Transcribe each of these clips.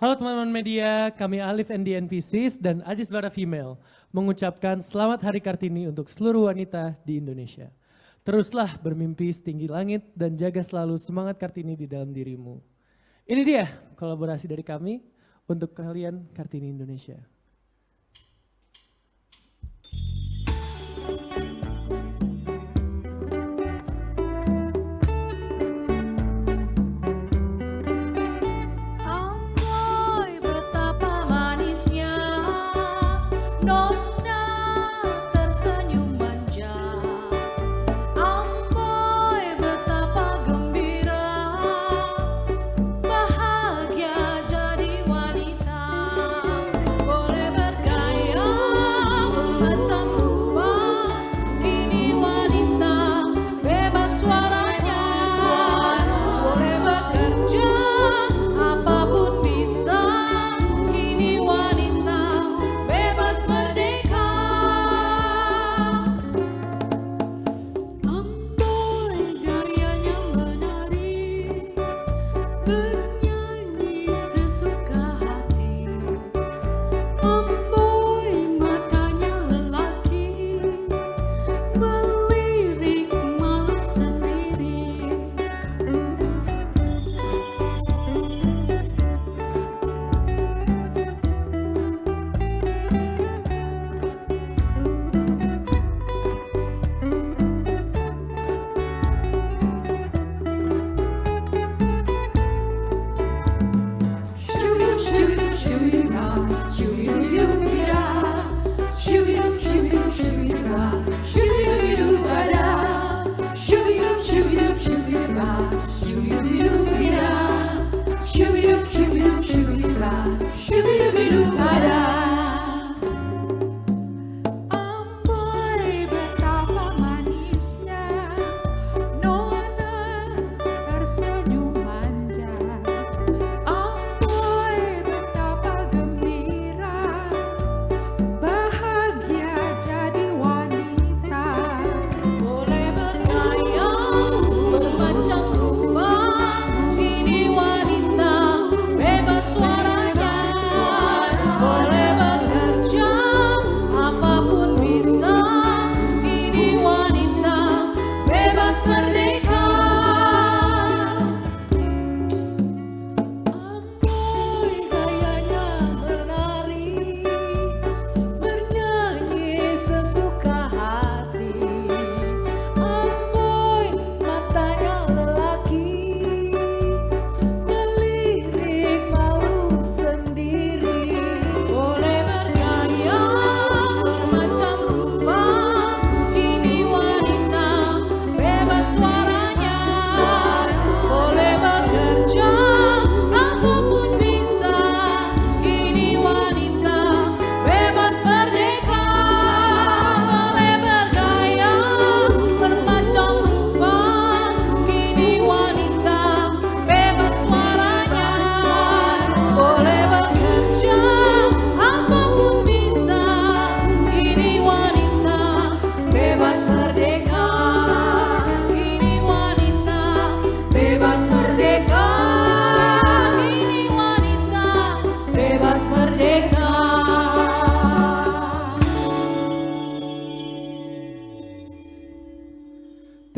Halo teman-teman media, kami Alif and the NPCs dan Adis Bara Female mengucapkan selamat Hari Kartini untuk seluruh wanita di Indonesia. Teruslah bermimpi setinggi langit dan jaga selalu semangat Kartini di dalam dirimu. Ini dia kolaborasi dari kami untuk kalian Kartini Indonesia.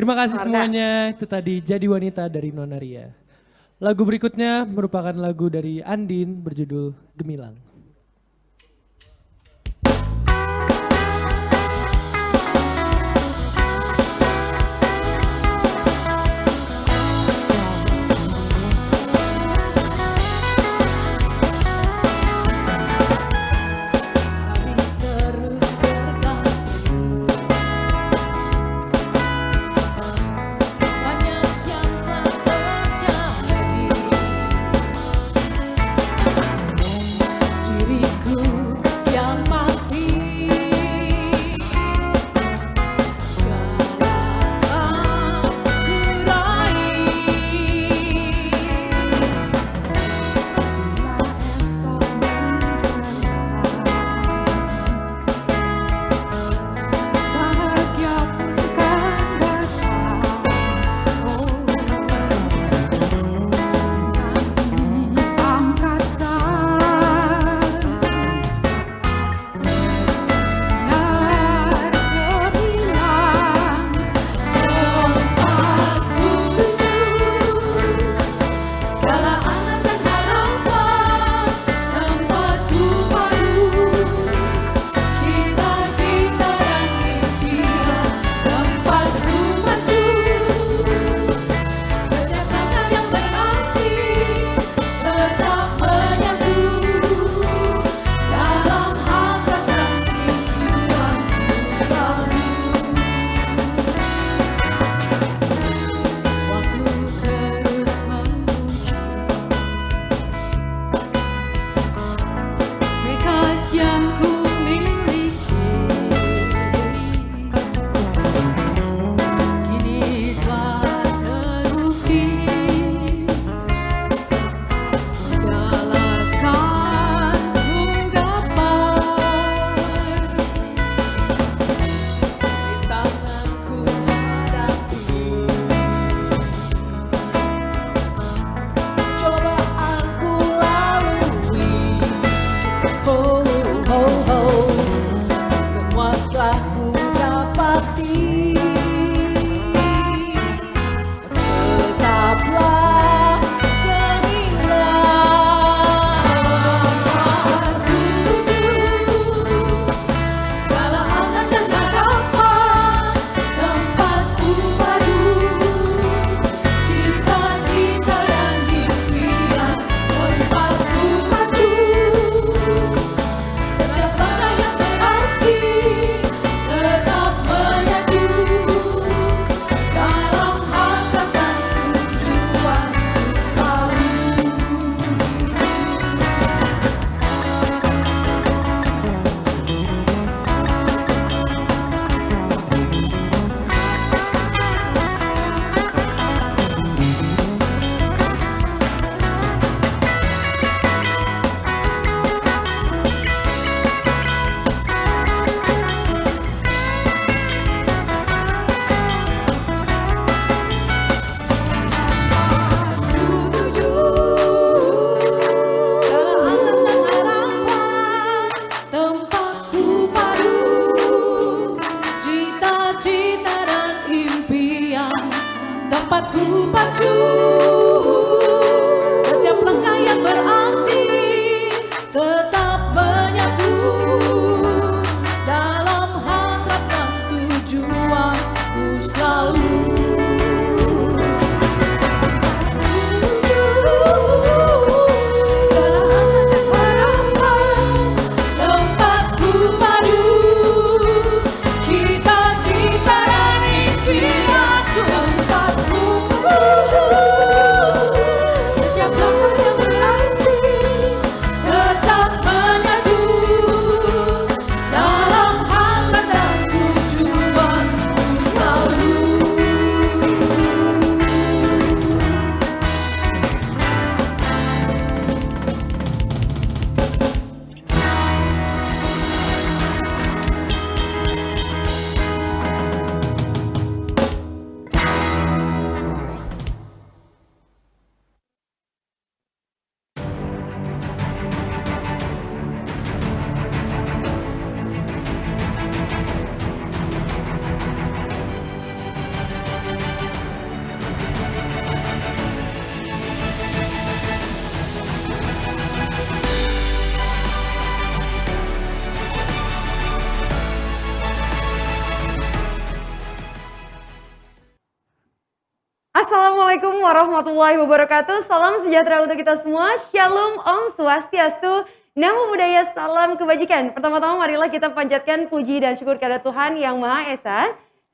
Terima kasih semuanya, itu tadi Jadi Wanita dari Nona Ria. Lagu berikutnya merupakan lagu dari Andin berjudul Gemilang. Jika dapat ku pacu. Setiap langkah yang berarti tetap menyatu dalam hasrat dan tujuanku selalu. Assalamualaikum warahmatullahi wabarakatuh. Salam sejahtera untuk kita semua. Shalom, Om Swastiastu, Namo Buddhaya, salam kebajikan. Pertama-tama marilah kita panjatkan puji dan syukur kepada Tuhan Yang Maha Esa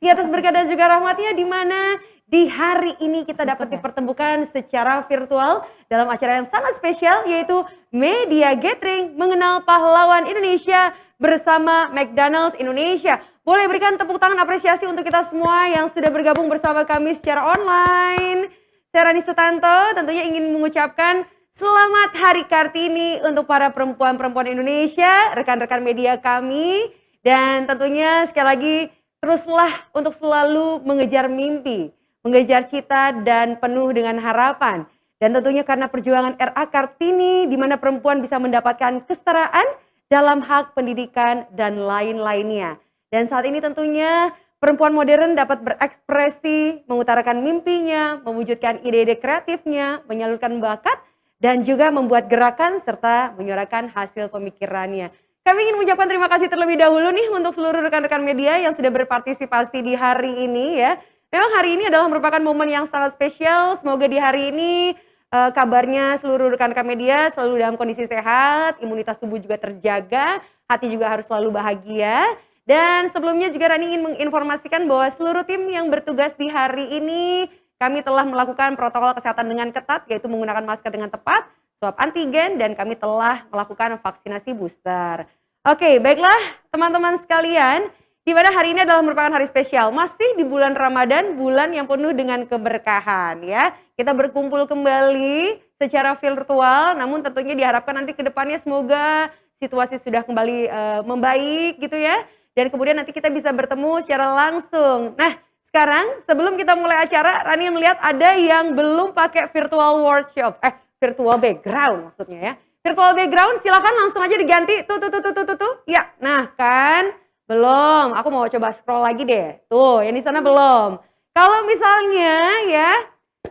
di atas berkat dan juga rahmatnya, di mana di hari ini kita dapat dipertemukan secara virtual dalam acara yang sangat spesial, yaitu Media Gathering Mengenal Pahlawan Indonesia bersama McDonald's Indonesia. Boleh berikan tepuk tangan apresiasi untuk kita semua yang sudah bergabung bersama kami secara online. Saya Rani Sutanto tentunya ingin mengucapkan selamat Hari Kartini untuk para perempuan-perempuan Indonesia, rekan-rekan media kami. Dan tentunya sekali lagi teruslah untuk selalu mengejar mimpi, mengejar cita dan penuh dengan harapan. Dan tentunya karena perjuangan RA Kartini di mana perempuan bisa mendapatkan kesetaraan dalam hak pendidikan dan lain-lainnya. Dan saat ini tentunya perempuan modern dapat berekspresi, mengutarakan mimpinya, mewujudkan ide-ide kreatifnya, menyalurkan bakat, dan juga membuat gerakan serta menyuarakan hasil pemikirannya. Kami ingin mengucapkan terima kasih terlebih dahulu nih untuk seluruh rekan-rekan media yang sudah berpartisipasi di hari ini ya. Memang hari ini adalah merupakan momen yang sangat spesial. Semoga di hari ini kabarnya seluruh rekan-rekan media selalu dalam kondisi sehat, imunitas tubuh juga terjaga, hati juga harus selalu bahagia. Dan sebelumnya juga Rani ingin menginformasikan bahwa seluruh tim yang bertugas di hari ini, kami telah melakukan protokol kesehatan dengan ketat, yaitu menggunakan masker dengan tepat, swab antigen, dan kami telah melakukan vaksinasi booster. Oke, baiklah teman-teman sekalian, di mana hari ini adalah merupakan hari spesial, masih di bulan Ramadan, bulan yang penuh dengan keberkahan ya. Kita berkumpul kembali secara virtual, namun tentunya diharapkan nanti ke depannya semoga situasi sudah kembali membaik gitu ya. Dan kemudian nanti kita bisa bertemu secara langsung. Nah, sekarang sebelum kita mulai acara, Rani melihat ada yang belum pakai virtual workshop, virtual background maksudnya ya. Virtual background silakan langsung aja diganti. Tuh. Ya, nah kan belum. Aku mau coba scroll lagi deh. Tuh, yang di sana belum. Kalau misalnya ya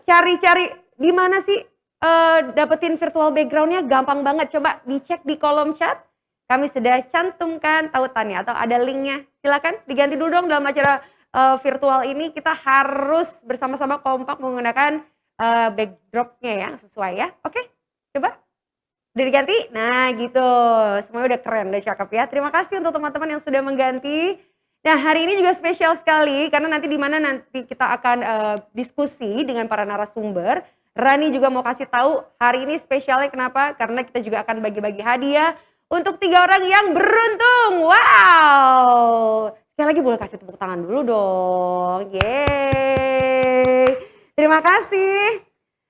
cari-cari di mana sih dapetin virtual backgroundnya, gampang banget. Coba dicek di kolom chat. Kami sudah cantumkan tautannya atau ada linknya. Silakan diganti dulu dong dalam acara virtual ini. Kita harus bersama-sama kompak menggunakan backdropnya ya sesuai ya. Oke, coba udah diganti. Nah gitu, semuanya udah keren, udah cakep ya. Terima kasih untuk teman-teman yang sudah mengganti. Nah hari ini juga spesial sekali karena nanti nanti kita akan diskusi dengan para narasumber. Rani juga mau kasih tahu hari ini spesialnya kenapa? Karena kita juga akan bagi-bagi hadiah untuk 3 orang yang beruntung. Wow. Sekali lagi boleh kasih tepuk tangan dulu dong. Yeay. Terima kasih.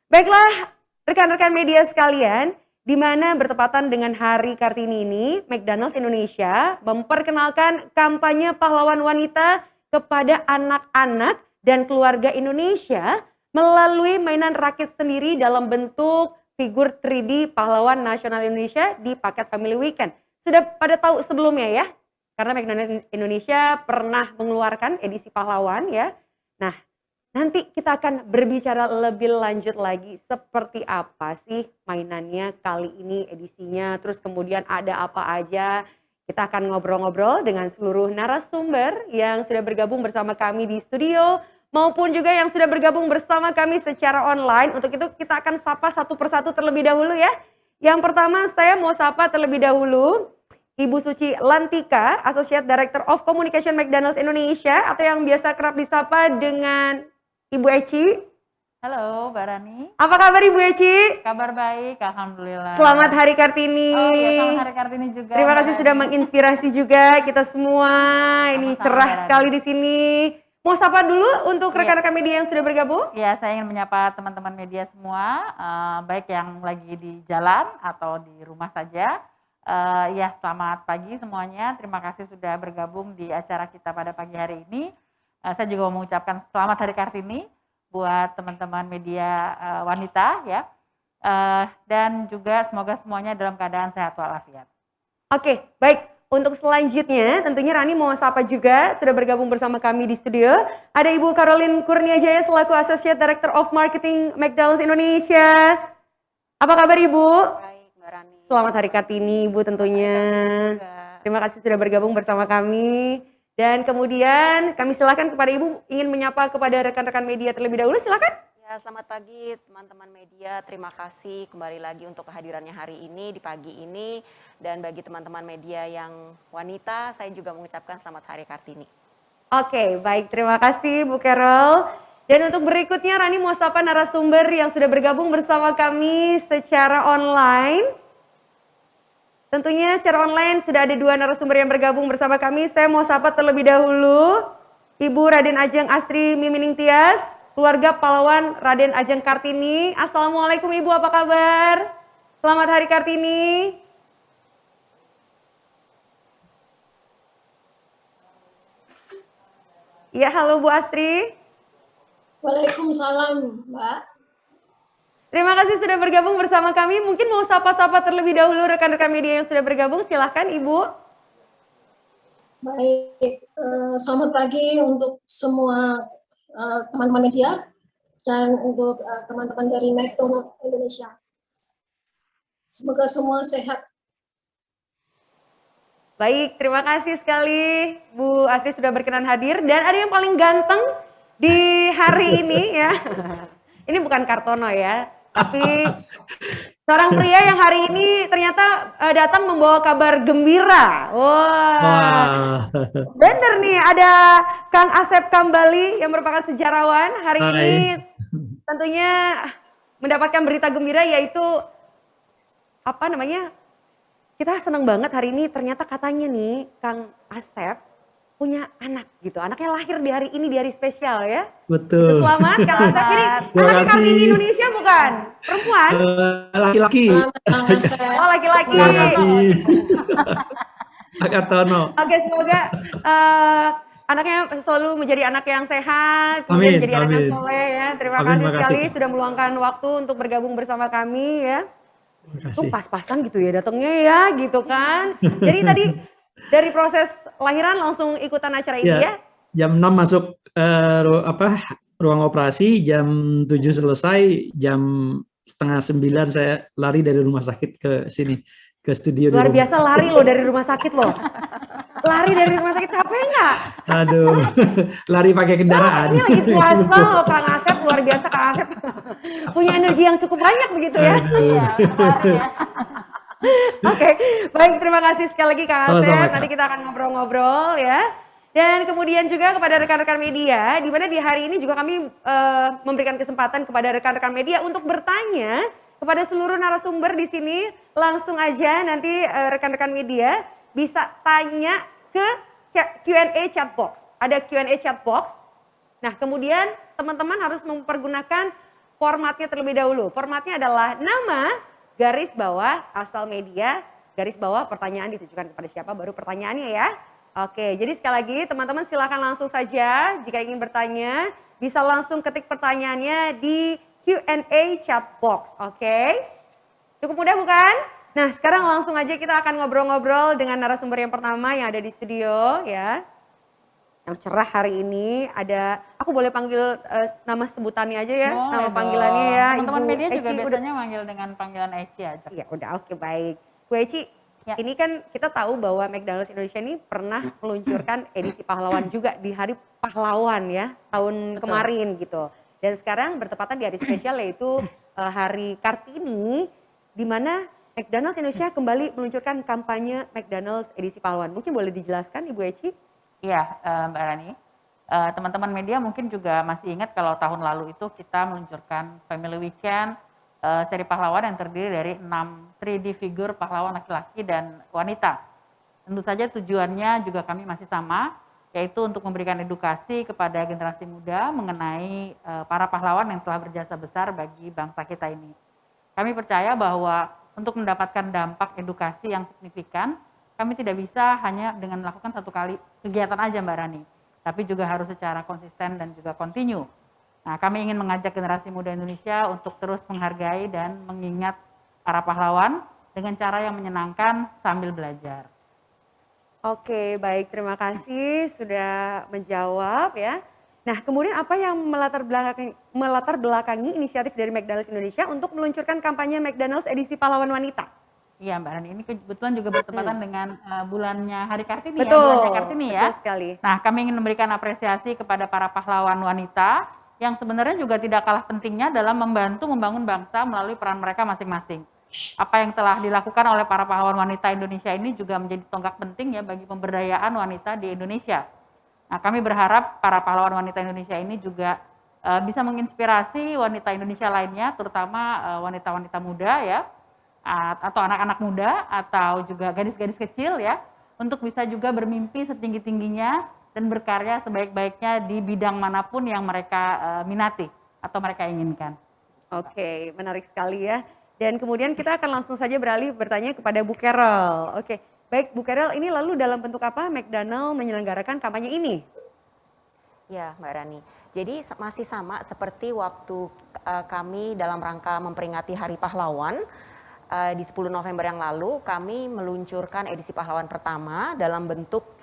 Baiklah rekan-rekan media sekalian, di mana bertepatan dengan Hari Kartini ini, McDonald's Indonesia memperkenalkan kampanye pahlawan wanita kepada anak-anak dan keluarga Indonesia melalui mainan rakit sendiri dalam bentuk figur 3D pahlawan nasional Indonesia di paket Family Weekend. Sudah pada tahu sebelumnya ya, karena McDonald's Indonesia pernah mengeluarkan edisi pahlawan ya. Nah, Nanti kita akan berbicara lebih lanjut lagi seperti apa sih mainannya kali ini edisinya, terus kemudian ada apa aja. Kita akan ngobrol-ngobrol dengan seluruh narasumber yang sudah bergabung bersama kami di studio maupun juga yang sudah bergabung bersama kami secara online. Untuk itu kita akan sapa satu persatu terlebih dahulu ya. Yang pertama saya mau sapa terlebih dahulu Ibu Suci Lantika, Associate Director of Communication McDonald's Indonesia atau yang biasa kerap disapa dengan Ibu Eci. Halo, Mbak Rani. Apa kabar Ibu Eci? Kabar baik, Alhamdulillah. Selamat Hari Kartini. Oh iya, selamat Hari Kartini juga. Terima Mbak kasih Rani. sudah menginspirasi juga kita semua. Ini Sama-sama, cerah Mbak Rani. sekali di sini. Mau sapa dulu untuk Iya. rekan-rekan media yang sudah bergabung? Ya, saya ingin menyapa teman-teman media semua, baik yang lagi di jalan atau di rumah saja. Ya, selamat pagi semuanya. Terima kasih sudah bergabung di acara kita pada pagi hari ini. Saya juga mau mengucapkan selamat Hari Kartini buat teman-teman media wanita ya. Dan juga semoga semuanya dalam keadaan sehat walafiat. Oke, baik. Untuk selanjutnya tentunya Rani mau sapa juga sudah bergabung bersama kami di studio. Ada Ibu Caroline Kurniajaya selaku Associate Director of Marketing McDonald's Indonesia. Apa kabar Ibu? Baik, Mbak Rani. Selamat Hari Kartini Ibu tentunya. Juga. Terima kasih sudah bergabung bersama kami. Dan kemudian kami silakan kepada Ibu ingin menyapa kepada rekan-rekan media terlebih dahulu, silakan. Ya, selamat pagi teman-teman media. Terima kasih kembali lagi untuk kehadirannya hari ini di pagi ini. Dan bagi teman-teman media yang wanita, saya juga mengucapkan selamat Hari Kartini. Oke, baik. Terima kasih Bu Carol. Dan untuk berikutnya Rani mau sapa narasumber yang sudah bergabung bersama kami secara online. Tentunya secara online sudah ada dua narasumber yang bergabung bersama kami. Saya mau sapa terlebih dahulu Ibu Raden Ajeng Astri Mimining Tias, keluarga pahlawan Raden Ajeng Kartini. Assalamualaikum Ibu, apa kabar? Selamat Hari Kartini. Ya, halo Bu Astri. Waalaikumsalam, Mbak. Terima kasih sudah bergabung bersama kami. Mungkin mau sapa-sapa terlebih dahulu rekan-rekan media yang sudah bergabung. Silahkan Ibu. Baik, selamat pagi untuk semua teman-teman media dan untuk teman-teman dari McDonald's Indonesia. Semoga semua sehat. Baik, terima kasih sekali Bu Astri sudah berkenan hadir. Dan ada yang paling ganteng di hari ini ya. Ini bukan Kartono ya, tapi seorang pria yang hari ini ternyata datang membawa kabar gembira. Wah. Bener nih, ada Kang Asep Kambali yang merupakan sejarawan hari Hai. ini tentunya mendapatkan berita gembira yaitu apa namanya? Kita senang banget hari ini ternyata katanya nih Kang Asep punya anak gitu. Anaknya lahir di hari ini, di hari spesial ya. Betul. Selamat Kang Asep. Ini Terima anaknya kasih. Kartini Indonesia bukan? Perempuan? Laki-laki. Selamat Asep. Oh laki-laki. Terima kasih. Pak Kartono. Oke, semoga anaknya selalu menjadi anak yang sehat, kemudian Amin, menjadi anak yang amin. soleh ya. Terima Amin, kasih makasih. sekali sudah meluangkan waktu untuk bergabung bersama kami ya. Terima Itu kasih. pas-pasan gitu ya datangnya ya gitu kan. Jadi tadi dari proses lahiran langsung ikutan acara ini ya. Jam 6 masuk ruang operasi, jam 7 selesai, jam setengah 9 saya lari dari rumah sakit ke sini, ke studio. Luar di rumah. biasa lari loh dari rumah sakit loh. Lari dari rumah sakit capek nggak? Aduh, lari pakai kendaraan. Ini lagi puasa loh Kang Asep, luar biasa Kang Asep. Punya energi yang cukup banyak begitu ya. Iya, kemarin ya. Oke, baik terima kasih sekali lagi Kang Asep. Sama-sama, Kak. Nanti kita akan ngobrol-ngobrol ya. Dan kemudian juga kepada rekan-rekan media, di mana di hari ini juga kami memberikan kesempatan kepada rekan-rekan media untuk bertanya kepada seluruh narasumber di sini. Langsung aja nanti rekan-rekan media bisa tanya ke Q&A chat box. Ada Q&A chat box. Nah, kemudian teman-teman harus mempergunakan formatnya terlebih dahulu. Formatnya adalah nama, garis bawah, asal media, garis bawah pertanyaan ditujukan kepada siapa, baru pertanyaannya ya. Oke, jadi sekali lagi teman-teman silakan langsung saja jika ingin bertanya, bisa langsung ketik pertanyaannya di Q&A chat box. Oke, cukup mudah bukan? Nah, sekarang langsung aja kita akan ngobrol-ngobrol dengan narasumber yang pertama yang ada di studio ya. Yang cerah hari ini ada, aku aku boleh panggil nama sebutannya aja ya, Boleh nama dong. panggilannya ya. Teman-teman Ibu media juga Eci, udah biasanya manggil dengan panggilan Eci aja. ya udah oke baik. Bu Eci, Ya. ini kan kita tahu bahwa McDonald's Indonesia ini pernah meluncurkan edisi pahlawan juga di Hari Pahlawan ya tahun Betul. kemarin gitu. Dan sekarang bertepatan di hari spesial yaitu Hari Kartini, di mana McDonald's Indonesia kembali meluncurkan kampanye McDonald's edisi pahlawan. Mungkin boleh dijelaskan Ibu Eci? Iya, Mbak Rani. Teman-teman media mungkin juga masih ingat kalau tahun lalu itu kita meluncurkan Family Weekend seri pahlawan yang terdiri dari 6 3D figur pahlawan laki-laki dan wanita. Tentu saja tujuannya juga kami masih sama, yaitu untuk memberikan edukasi kepada generasi muda mengenai para pahlawan yang telah berjasa besar bagi bangsa kita ini. Kami percaya bahwa untuk mendapatkan dampak edukasi yang signifikan, kami tidak bisa hanya dengan melakukan satu kali kegiatan aja Mbak Rani, tapi juga harus secara konsisten dan juga kontinu. Nah, kami ingin mengajak generasi muda Indonesia untuk terus menghargai dan mengingat para pahlawan dengan cara yang menyenangkan sambil belajar. Oke, baik. Terima kasih sudah menjawab ya. Nah, kemudian apa yang melatar belakangi inisiatif dari McDonald's Indonesia untuk meluncurkan kampanye McDonald's edisi pahlawan wanita? Iya Mbak Rani, ini kebetulan juga bertepatan dengan bulannya Hari Kartini ya, Betul, bulannya Kartini ya. betul sekali. Nah, kami ingin memberikan apresiasi kepada para pahlawan wanita yang sebenarnya juga tidak kalah pentingnya dalam membantu membangun bangsa melalui peran mereka masing-masing. Apa yang telah dilakukan oleh para pahlawan wanita Indonesia ini juga menjadi tonggak penting ya bagi pemberdayaan wanita di Indonesia. Nah, kami berharap para pahlawan wanita Indonesia ini juga bisa menginspirasi wanita Indonesia lainnya, terutama wanita-wanita muda ya, atau anak-anak muda, atau juga gadis-gadis kecil ya, untuk bisa juga bermimpi setinggi-tingginya dan berkarya sebaik-baiknya di bidang manapun yang mereka minati atau mereka inginkan. Oke, menarik sekali ya. Dan kemudian kita akan langsung saja beralih bertanya kepada Bu Carol. Oke, baik Bu Carol, ini lalu dalam bentuk apa McDonald menyelenggarakan kampanye ini? Ya, Mbak Rani. Jadi masih sama seperti waktu kami dalam rangka memperingati Hari Pahlawan di 10 November yang lalu, kami meluncurkan edisi pahlawan pertama dalam bentuk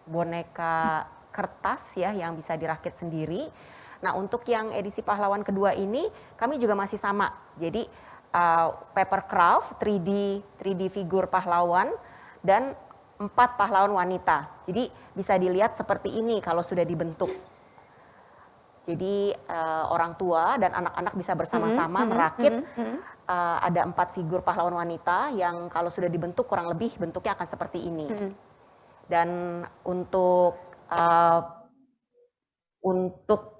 boneka kertas ya yang bisa dirakit sendiri. Nah, untuk yang edisi pahlawan kedua ini kami juga masih sama. Jadi paper craft 3D figur pahlawan dan 4 pahlawan wanita. Jadi bisa dilihat seperti ini kalau sudah dibentuk. Jadi orang tua dan anak-anak bisa bersama-sama merakit ada 4 figur pahlawan wanita yang kalau sudah dibentuk kurang lebih bentuknya akan seperti ini. Dan untuk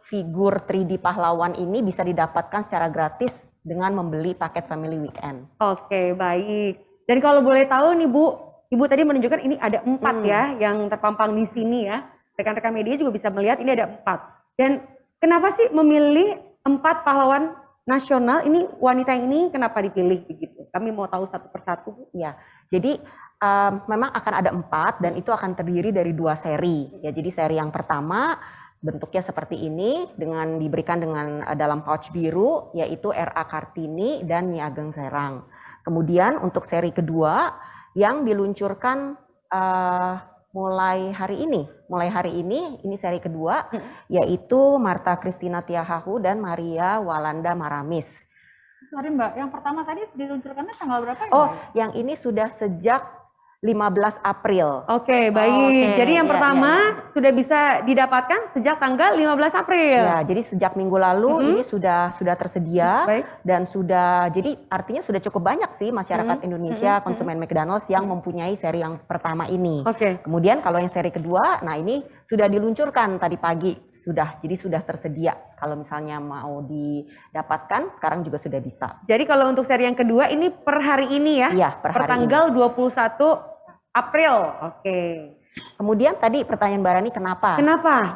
figur 3D pahlawan ini bisa didapatkan secara gratis dengan membeli paket Family Weekend. Oke, baik. Dan kalau boleh tahu nih Bu, Ibu tadi menunjukkan ini ada 4 ya yang terpampang di sini ya. Rekan-rekan media juga bisa melihat ini ada 4. Dan kenapa sih memilih 4 pahlawan nasional ini, wanita yang ini kenapa dipilih begitu? Kami mau tahu satu persatu. Ya, jadi memang akan ada 4 dan itu akan terdiri dari 2 seri. Ya, jadi seri yang pertama bentuknya seperti ini diberikan dengan dalam pouch biru yaitu R.A. Kartini dan Nyi Ageng Serang. Kemudian untuk seri kedua yang diluncurkan mulai hari ini seri kedua yaitu Marta Christina Tiahahu dan Maria Walanda Maramis. Sorry Mbak, yang pertama tadi diluncurkannya tanggal berapa ya? Oh, yang ini sudah sejak 15 April. Oke, baik. Jadi yang pertama sudah bisa didapatkan sejak tanggal 15 April. Ya, jadi sejak minggu lalu ini sudah tersedia dan jadi artinya sudah cukup banyak sih masyarakat Indonesia konsumen McDonald's yang mempunyai seri yang pertama ini. Oke. Kemudian kalau yang seri kedua, nah ini sudah diluncurkan tadi pagi. Jadi sudah tersedia. Kalau misalnya mau didapatkan, sekarang juga sudah bisa. Jadi kalau untuk seri yang kedua ini per hari ini ya? Iya, per hari tanggal 21 April. Oke. Kemudian tadi pertanyaan Mbak Rani kenapa?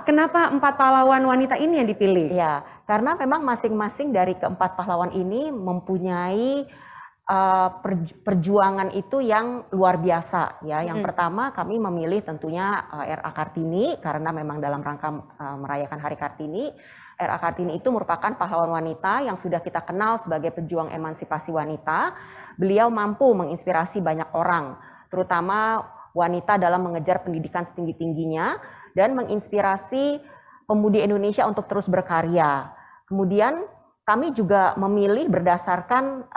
Kenapa 4 pahlawan wanita ini yang dipilih? Ya, karena memang masing-masing dari keempat pahlawan ini mempunyai perjuangan itu yang luar biasa ya. Yang pertama kami memilih tentunya R.A. Kartini karena memang dalam rangka merayakan Hari Kartini. R.A. Kartini itu merupakan pahlawan wanita yang sudah kita kenal sebagai pejuang emansipasi wanita. Beliau mampu menginspirasi banyak orang, terutama wanita dalam mengejar pendidikan setinggi-tingginya dan menginspirasi pemudi Indonesia untuk terus berkarya. Kemudian kami juga memilih berdasarkan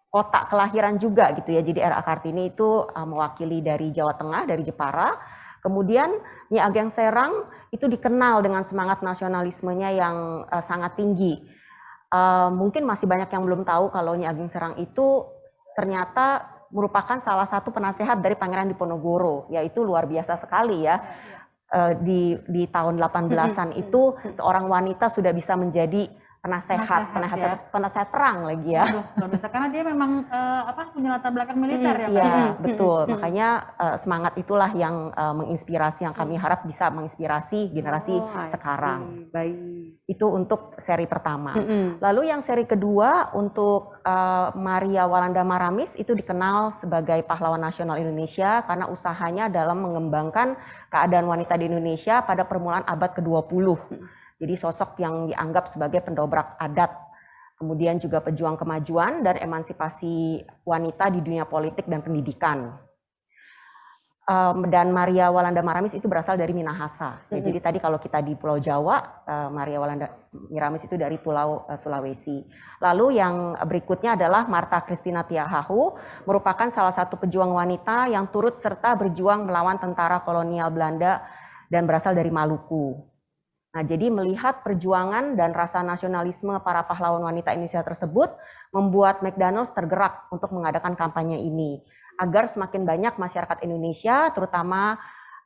kota kelahiran juga gitu ya. Jadi R.A. Kartini itu mewakili dari Jawa Tengah, dari Jepara. Kemudian Nyi Ageng Serang itu dikenal dengan semangat nasionalismenya yang sangat tinggi. Mungkin masih banyak yang belum tahu kalau Nyi Ageng Serang itu ternyata merupakan salah satu penasehat dari Pangeran Diponegoro, yaitu luar biasa sekali ya. Di tahun 18-an itu seorang wanita sudah bisa menjadi penasehat perang lagi ya. Luar biasa, karena dia memang punya latar belakang militer ya. Iya, betul. Makanya semangat itulah yang menginspirasi, yang kami harap bisa menginspirasi generasi sekarang. Baik. Itu untuk seri pertama. Lalu yang seri kedua untuk Maria Walanda Maramis itu dikenal sebagai pahlawan nasional Indonesia karena usahanya dalam mengembangkan keadaan wanita di Indonesia pada permulaan abad ke-20. Jadi sosok yang dianggap sebagai pendobrak adat, kemudian juga pejuang kemajuan dan emansipasi wanita di dunia politik dan pendidikan. Dan Maria Walanda Maramis itu berasal dari Minahasa. Ya, jadi tadi kalau kita di Pulau Jawa, Maria Walanda Maramis itu dari Pulau Sulawesi. Lalu yang berikutnya adalah Martha Christina Tiahahu, merupakan salah satu pejuang wanita yang turut serta berjuang melawan tentara kolonial Belanda dan berasal dari Maluku. Nah, jadi melihat perjuangan dan rasa nasionalisme para pahlawan wanita Indonesia tersebut membuat McDonald's tergerak untuk mengadakan kampanye ini agar semakin banyak masyarakat Indonesia, terutama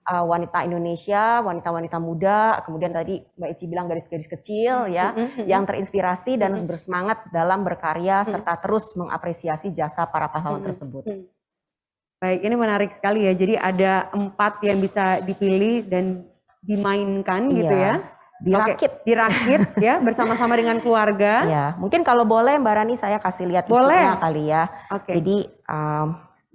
wanita Indonesia, wanita-wanita muda, kemudian tadi Mbak Ici bilang gadis-gadis kecil ya, yang terinspirasi dan bersemangat dalam berkarya serta terus mengapresiasi jasa para pahlawan tersebut. Baik, ini menarik sekali ya. Jadi ada 4 yang bisa dipilih dan dimainkan gitu ya. Dirakit ya bersama-sama dengan keluarga. Ya, mungkin kalau boleh Mbak Rani saya kasih lihat isinya kali ya. Jadi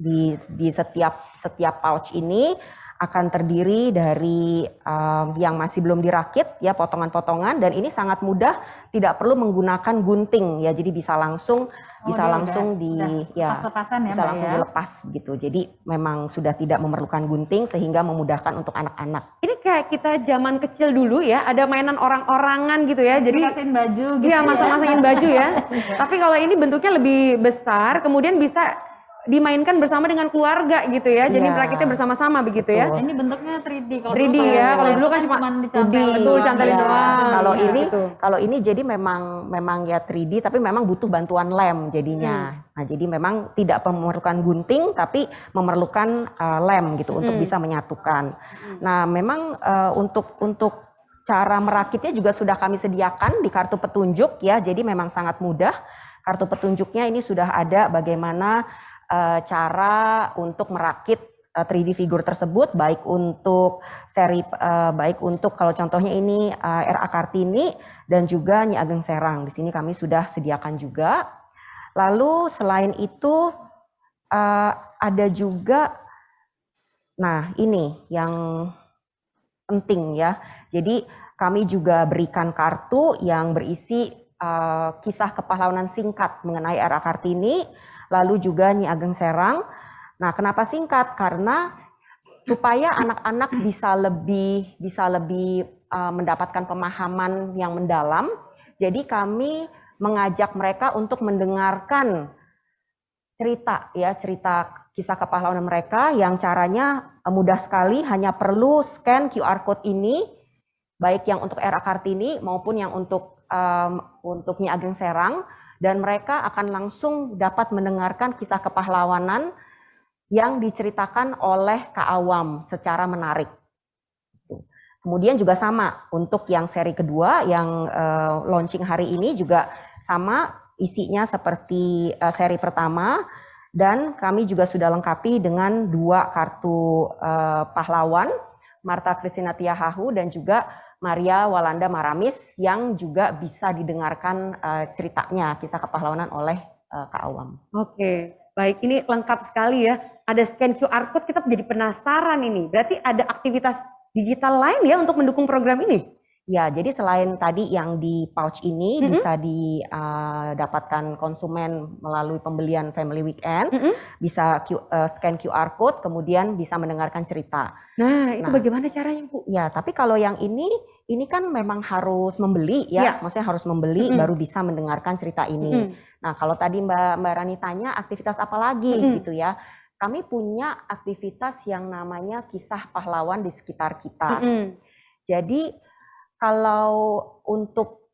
di setiap pouch ini akan terdiri dari yang masih belum dirakit ya, potongan-potongan, dan ini sangat mudah, tidak perlu menggunakan gunting ya, jadi bisa langsung dilepas gitu. Jadi memang sudah tidak memerlukan gunting sehingga memudahkan untuk anak-anak. Ini kayak kita zaman kecil dulu ya, ada mainan orang-orangan gitu ya. Jadi masang baju gitu. Iya, masang-masangin baju ya. Tapi kalau ini bentuknya lebih besar, kemudian bisa dimainkan bersama dengan keluarga gitu ya. Jadi merakitnya bersama-sama begitu ya. Ini bentuknya 3D. Kalau 3D ya. Kalau dulu kan cuma dicantelin doang. Kalau ini jadi memang ya 3D, tapi memang butuh bantuan lem jadinya. Nah, jadi memang tidak memerlukan gunting, tapi memerlukan lem gitu untuk bisa menyatukan. Nah, memang untuk cara merakitnya juga sudah kami sediakan di kartu petunjuk ya. Jadi memang sangat mudah. Kartu petunjuknya ini sudah ada bagaimana cara untuk merakit 3D figur tersebut, baik untuk baik untuk kalau contohnya ini R.A. Kartini dan juga Nyi Ageng Serang. Di sini kami sudah sediakan juga. Lalu selain itu ada juga, nah ini yang penting ya. Jadi kami juga berikan kartu yang berisi kisah kepahlawanan singkat mengenai R.A. Kartini, lalu juga Nyi Ageng Serang. Nah, kenapa singkat? Karena supaya anak-anak bisa lebih mendapatkan pemahaman yang mendalam. Jadi kami mengajak mereka untuk mendengarkan cerita kisah kepahlawanan mereka yang caranya mudah sekali, hanya perlu scan QR code ini, baik yang untuk R.A. Kartini maupun yang untuk Nyi Ageng Serang. Dan mereka akan langsung dapat mendengarkan kisah kepahlawanan yang diceritakan oleh Kak Awam secara menarik. Kemudian juga sama untuk yang seri kedua yang launching hari ini juga sama isinya seperti seri pertama, dan kami juga sudah lengkapi dengan 2 kartu pahlawan, Martha Christina Tiahahu dan juga Maria Walanda Maramis, yang juga bisa didengarkan ceritanya, kisah kepahlawanan oleh Kak Awam. Oke, baik, ini lengkap sekali ya. Ada scan QR code, kita jadi penasaran ini. Berarti ada aktivitas digital lain ya untuk mendukung program ini? Ya, jadi selain tadi yang di pouch ini bisa didapatkan konsumen melalui pembelian Family Weekend, bisa scan QR code, kemudian bisa mendengarkan cerita. Nah, itu Nah. bagaimana caranya, Bu? Ya, tapi kalau yang ini kan memang harus membeli ya, maksudnya harus membeli baru bisa mendengarkan cerita ini. Nah, kalau tadi Mbak Rani tanya aktivitas apa lagi gitu ya, kami punya aktivitas yang namanya kisah pahlawan di sekitar kita. Jadi kalau untuk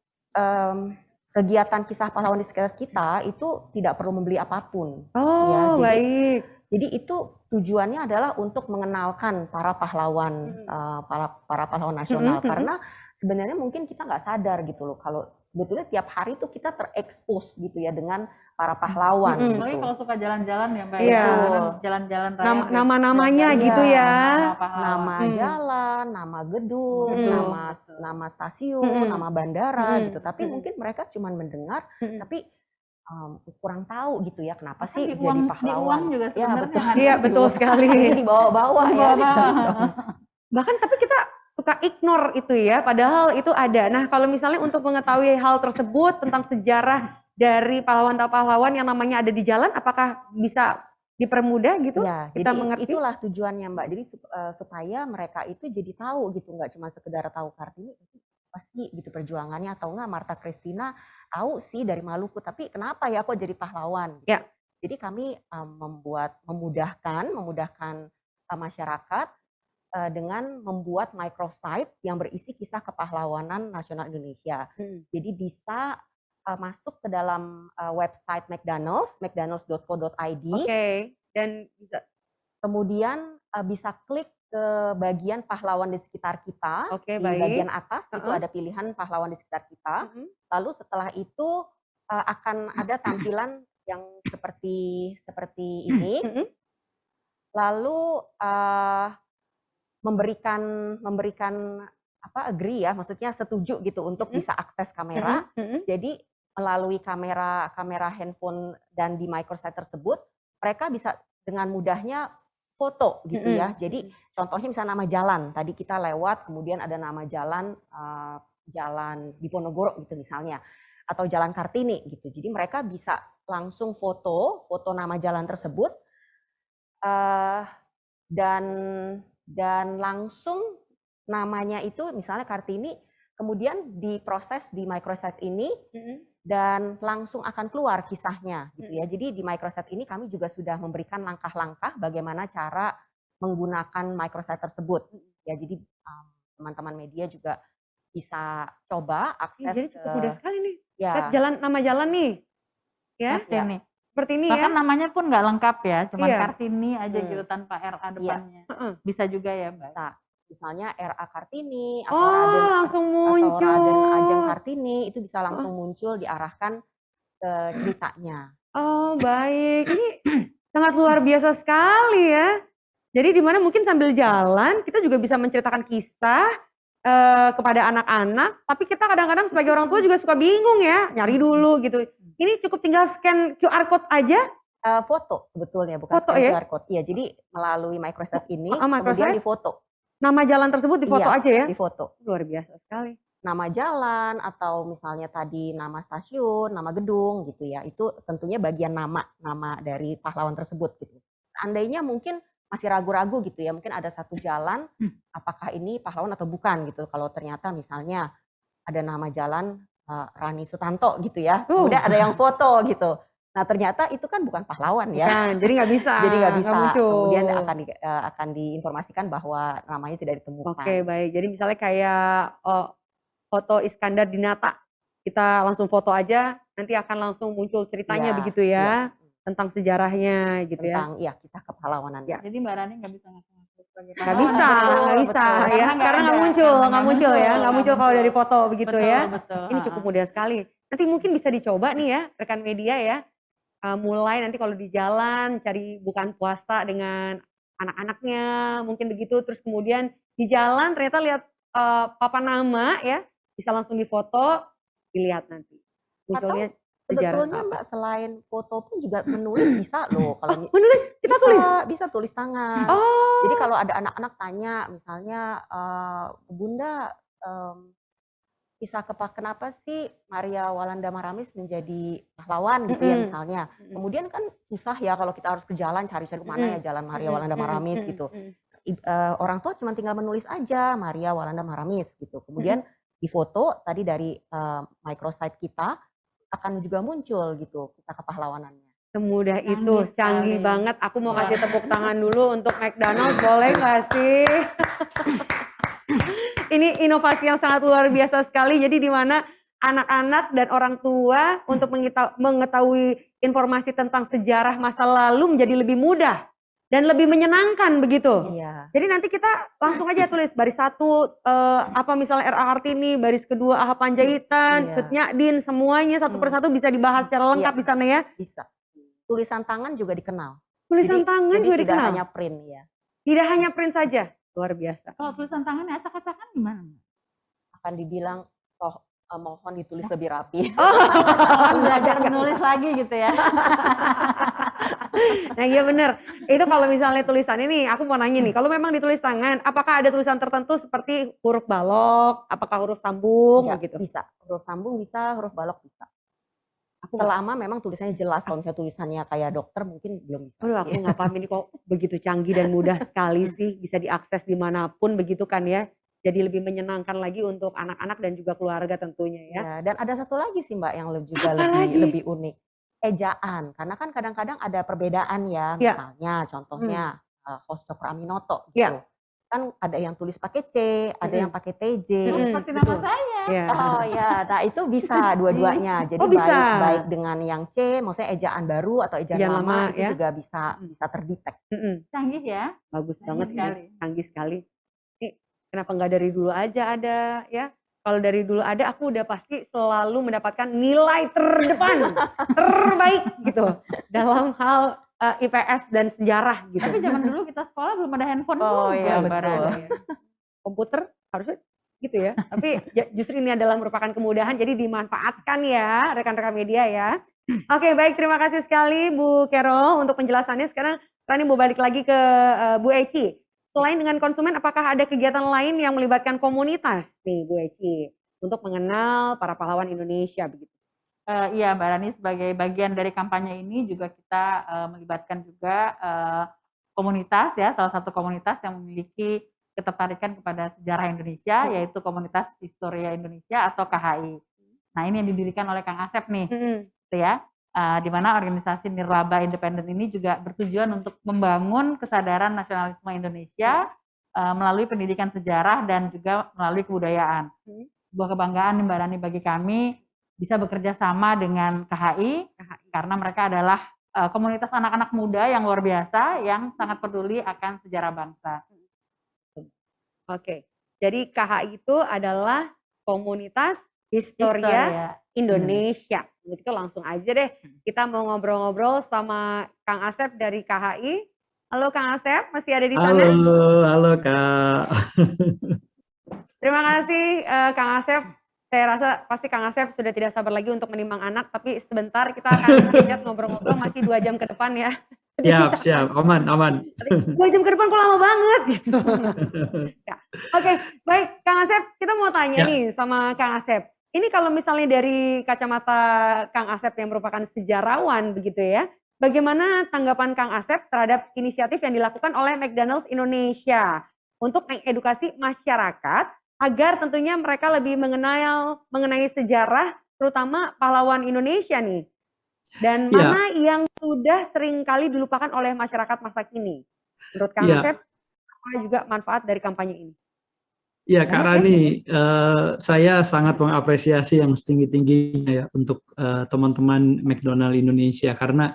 kegiatan kisah pahlawan di sekitar kita itu tidak perlu membeli apapun. Oh, ya, baik. Jadi itu tujuannya adalah untuk mengenalkan para pahlawan, para pahlawan nasional. Karena sebenarnya mungkin kita nggak sadar gitu loh, kalau sebetulnya tiap hari tuh kita terekspos gitu ya dengan para pahlawan. Apalagi Gitu. kalau suka jalan-jalan ya Mbak, Iya. jalan-jalan raya. Nama-namanya gitu ya. Nama jalan, nama gedung, nama stasiun, nama bandara gitu. Tapi mungkin mereka cuma mendengar, tapi kurang tahu gitu ya kenapa sih Di jadi uang pahlawan. juga Ya, sebenarnya betul. ada Iya, betul sekali. Dibawa-bawa ya. Bahkan tapi kita suka ignore itu ya, padahal itu ada. Nah, kalau misalnya untuk mengetahui hal tersebut tentang sejarah dari pahlawan-pahlawan yang namanya ada di jalan, apakah bisa dipermudah gitu? Ya, kita jadi mengerti? itulah tujuannya Mbak. Jadi supaya mereka itu jadi tahu gitu, nggak cuma sekedar tahu Kartini pasti gitu perjuangannya, atau enggak Marta Christina tahu sih dari Maluku, tapi kenapa ya kok jadi pahlawan? Gitu. Ya. Jadi kami memudahkan masyarakat dengan membuat microsite yang berisi kisah kepahlawanan nasional Indonesia. Jadi bisa masuk ke dalam website McDonald's, mcdonalds.co.id. Dan Kemudian bisa klik ke bagian pahlawan di sekitar kita. Di bagian atas itu ada pilihan pahlawan di sekitar kita. Lalu setelah itu akan ada tampilan yang seperti ini. Lalu memberikan agree ya, maksudnya setuju gitu untuk bisa akses kamera. Jadi melalui kamera handphone dan di microsite tersebut, mereka bisa dengan mudahnya foto gitu ya. Jadi contohnya misalnya nama jalan, tadi kita lewat kemudian ada nama jalan Jalan Diponegoro gitu misalnya, atau Jalan Kartini gitu. Jadi mereka bisa langsung foto nama jalan tersebut dan langsung namanya itu misalnya Kartini, kemudian diproses di microsite ini dan langsung akan keluar kisahnya gitu ya. Jadi di microsite ini kami juga sudah memberikan langkah-langkah bagaimana cara menggunakan microsite tersebut. Ya, jadi teman-teman media juga bisa coba akses. Jadi cukup mudah sekali nih. Ya. Lihat nama jalan nih. Ya. Kartini. Seperti ini Bahkan ya. namanya pun nggak lengkap ya, cuma Iya. Kartini aja gitu tanpa RA depannya. Bisa juga ya Mbak. Bisa. Misalnya RA Kartini Oh, langsung muncul. atau Raden Ajeng Kartini itu bisa langsung muncul diarahkan ke ceritanya. Oh, baik. Ini sangat luar biasa sekali ya. Jadi di mana mungkin sambil jalan kita juga bisa menceritakan kisah kepada anak-anak, tapi kita kadang-kadang sebagai orang tua juga suka bingung ya, nyari dulu gitu. Ini cukup tinggal scan QR code aja. Foto sebetulnya, bukan Foto scan ya? QR code. Iya, jadi melalui microsite ini microsite? kemudian difoto. Nama jalan tersebut difoto Iya, aja ya? Difoto. Luar biasa sekali. Nama jalan atau misalnya tadi nama stasiun, nama gedung gitu ya. Itu tentunya bagian nama dari pahlawan tersebut gitu. Seandainya mungkin masih ragu-ragu gitu ya, mungkin ada satu jalan apakah ini pahlawan atau bukan gitu. Kalau ternyata misalnya ada nama jalan Rani Sutanto gitu ya, kemudian ada yang foto gitu. Nah ternyata itu kan bukan pahlawan ya. Bukan, jadi nggak bisa. Jadi nggak bisa. muncul. Kemudian akan diinformasikan bahwa namanya tidak ditemukan. Oke, baik. Jadi misalnya kayak foto Iskandar Dinata, kita langsung foto aja, nanti akan langsung muncul ceritanya Iya, begitu ya, tentang sejarahnya gitu Tentang kisah kepahlawanan. Ya. Jadi Mbak Rani nggak bisa ngaku-ngaku sebagai Nggak pahlawan. bisa, nggak bisa betul. ya, karena nggak muncul ya, nggak muncul kalau dari foto begitu Betul, ya. betul. Ini cukup mudah sekali. Nanti mungkin bisa dicoba nih ya, rekan media ya. Mulai nanti kalau di jalan cari bukaan puasa dengan anak-anaknya, mungkin begitu. Terus kemudian di jalan ternyata lihat papan nama ya, bisa langsung difoto, dilihat nanti. Munculnya sejarah Sebetulnya apa. Mbak selain foto pun juga menulis bisa loh. Kalau Menulis, kita tulis. bisa tulis tangan. Oh. Jadi kalau ada anak-anak tanya misalnya Bunda Kisah kenapa sih Maria Walanda Maramis menjadi pahlawan gitu ya misalnya. Kemudian kan susah ya kalau kita harus ke jalan cari-cari mana ya jalan Maria Walanda Maramis gitu. Orang tua cuma tinggal menulis aja Maria Walanda Maramis gitu. Kemudian difoto tadi dari microsite kita akan juga muncul gitu kita kepahlawanannya. Semudah Canggih itu, canggih sekali. banget. Aku mau kasih tepuk tangan dulu untuk McDonald's, boleh nggak sih? Ini inovasi yang sangat luar biasa sekali. Jadi di mana anak-anak dan orang tua untuk mengetahui informasi tentang sejarah masa lalu menjadi lebih mudah dan lebih menyenangkan begitu. Iya. Jadi nanti kita langsung aja tulis baris 1 apa misalnya R.A. Kartini, baris kedua A.H. Panjaitan, Iya. Cut Nyak-Din, semuanya satu persatu bisa dibahas secara lengkap Iya. di sana ya. Bisa. Tulisan tangan juga dikenal. Tulisan tangan juga tidak dikenal. hanya print ya. Tidak hanya print saja. Luar biasa. Kalau tulisan tangannya acak-acakan gimana? Akan dibilang mohon ditulis lebih rapi. Belajar menulis lagi gitu ya. Nah iya bener. Itu kalau misalnya tulisan ini, aku mau nanya nih. Kalau memang ditulis tangan, apakah ada tulisan tertentu seperti huruf balok, apakah huruf sambung Enggak, gitu? bisa. Huruf sambung bisa, huruf balok bisa. Aku nggak- Selama memang tulisannya jelas. Kalau misalnya tulisannya kayak dokter mungkin belum bisa. Aduh aku nggak paham ini kok begitu canggih dan mudah sekali sih. Bisa diakses dimanapun begitu kan ya. Jadi lebih menyenangkan lagi untuk anak-anak dan juga keluarga tentunya ya. Ya, dan ada satu lagi sih Mbak yang juga Apa lagi? lebih unik. Ejaan. Karena kan kadang-kadang ada perbedaan ya. Ya. Misalnya contohnya host Cokro Aminoto gitu. Ya. Kan ada yang tulis pakai C, ada yang pakai TJ. Seperti nama saya. Ya. Oh ya, nah itu bisa dua-duanya. Jadi Oh, bisa. baik dengan yang C, maksudnya ejaan baru atau ejaan Ejaan lama, lama, itu ya. juga bisa terdetek. Canggih ya. Bagus Canggih banget sekali. ini, canggih sekali. Ini kenapa nggak dari dulu aja ada ya? Kalau dari dulu ada, aku udah pasti selalu mendapatkan nilai terdepan, terbaik gitu dalam hal IPS dan sejarah gitu. Tapi zaman dulu kita sekolah belum ada handphone Oh, juga, iya, Mbak betul. Rani. Komputer harusnya gitu ya. Tapi justru ini adalah merupakan kemudahan, jadi dimanfaatkan ya rekan-rekan media ya. Oke baik, terima kasih sekali Bu Carol untuk penjelasannya. Sekarang Rani mau balik lagi ke Bu Eci. Selain dengan konsumen, apakah ada kegiatan lain yang melibatkan komunitas nih Bu Eci untuk mengenal para pahlawan Indonesia begitu? Iya Mbak Rani, sebagai bagian dari kampanye ini juga kita melibatkan juga komunitas ya, salah satu komunitas yang memiliki ketertarikan kepada sejarah Indonesia, yaitu komunitas Historia Indonesia atau KHI. Nah ini yang didirikan oleh Kang Asep nih, gitu ya. Di mana organisasi nirlaba independen ini juga bertujuan untuk membangun kesadaran nasionalisme Indonesia melalui pendidikan sejarah dan juga melalui kebudayaan. Sebuah kebanggaan Mbak Rani bagi kami bisa bekerja sama dengan KHI karena mereka adalah komunitas anak-anak muda yang luar biasa yang sangat peduli akan sejarah bangsa. Oke, jadi KHI itu adalah komunitas Historia Indonesia. Untuk itu langsung aja deh kita mau ngobrol-ngobrol sama Kang Asep dari KHI. Halo Kang Asep, masih ada di sana? Halo Kak. Terima kasih Kang Asep. Saya rasa pasti Kang Asep sudah tidak sabar lagi untuk menimang anak, tapi sebentar kita akan lanjut ngobrol-ngobrol, masih 2 jam ke depan ya. Siap, aman. 2 jam ke depan kok lama banget gitu. Ya. Oke, baik Kang Asep, kita mau tanya nih sama Kang Asep. Ini kalau misalnya dari kacamata Kang Asep yang merupakan sejarawan begitu ya, bagaimana tanggapan Kang Asep terhadap inisiatif yang dilakukan oleh McDonald's Indonesia untuk mengedukasi masyarakat agar tentunya mereka lebih mengenai sejarah terutama pahlawan Indonesia nih. Dan mana yang sudah sering kali dilupakan oleh masyarakat masa kini? Menurut Kang Asep, apa juga manfaat dari kampanye ini? Ya Kak Rani, saya sangat mengapresiasi yang setinggi-tingginya ya untuk teman-teman McDonald Indonesia karena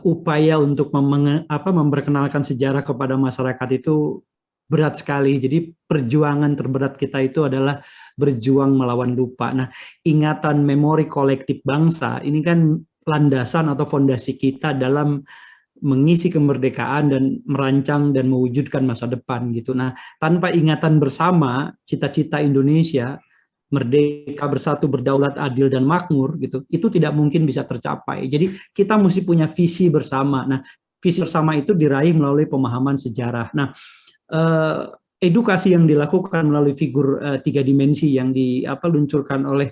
upaya untuk memperkenalkan sejarah kepada masyarakat itu berat sekali. Jadi perjuangan terberat kita itu adalah berjuang melawan lupa. Nah, ingatan memori kolektif bangsa ini kan landasan atau fondasi kita dalam mengisi kemerdekaan dan merancang dan mewujudkan masa depan gitu. Nah, tanpa ingatan bersama cita-cita Indonesia merdeka, bersatu, berdaulat, adil dan makmur gitu, itu tidak mungkin bisa tercapai. Jadi kita mesti punya visi bersama. Nah, visi bersama itu diraih melalui pemahaman sejarah. Nah, edukasi yang dilakukan melalui figur 3 dimensi yang diluncurkan oleh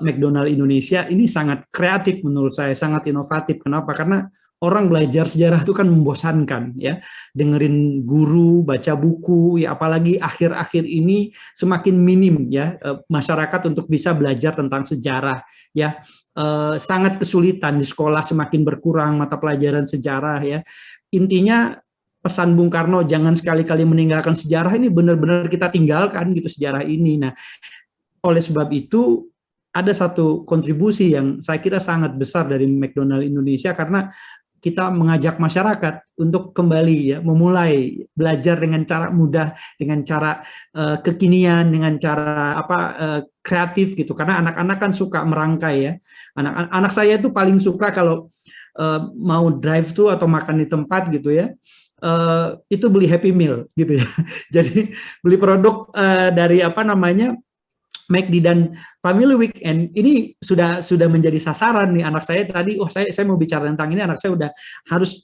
McDonald Indonesia ini sangat kreatif menurut saya, sangat inovatif. Kenapa? Karena orang belajar sejarah itu kan membosankan ya, dengerin guru, baca buku, ya apalagi akhir-akhir ini semakin minim ya masyarakat untuk bisa belajar tentang sejarah ya. Sangat kesulitan di sekolah, semakin berkurang mata pelajaran sejarah ya. Intinya pesan Bung Karno, jangan sekali-kali meninggalkan sejarah, ini benar-benar kita tinggalkan gitu sejarah ini. Nah, oleh sebab itu ada satu kontribusi yang saya kira sangat besar dari McDonald Indonesia, karena kita mengajak masyarakat untuk kembali ya, memulai belajar dengan cara mudah, dengan cara kekinian, dengan cara kreatif gitu. Karena anak-anak kan suka merangkai ya. Anak saya itu paling suka kalau mau drive thru atau makan di tempat gitu ya. Itu beli Happy Meal gitu ya. Jadi beli produk dari McD dan Family Weekend ini sudah menjadi sasaran nih anak saya tadi. Saya mau bicara tentang ini, anak saya udah harus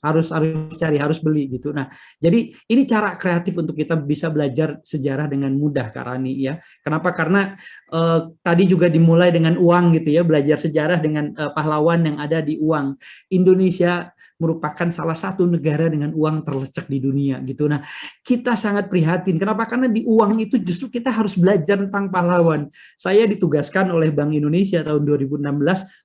cari, harus beli gitu. Nah, jadi ini cara kreatif untuk kita bisa belajar sejarah dengan mudah, Kak Rani ya. Kenapa? Karena tadi juga dimulai dengan uang gitu ya, belajar sejarah dengan pahlawan yang ada di uang. Indonesia merupakan salah satu negara dengan uang terlecek di dunia gitu. Nah, kita sangat prihatin. Kenapa? Karena di uang itu justru kita harus belajar tentang pahlawan. Saya ditugaskan oleh Bank Indonesia tahun 2016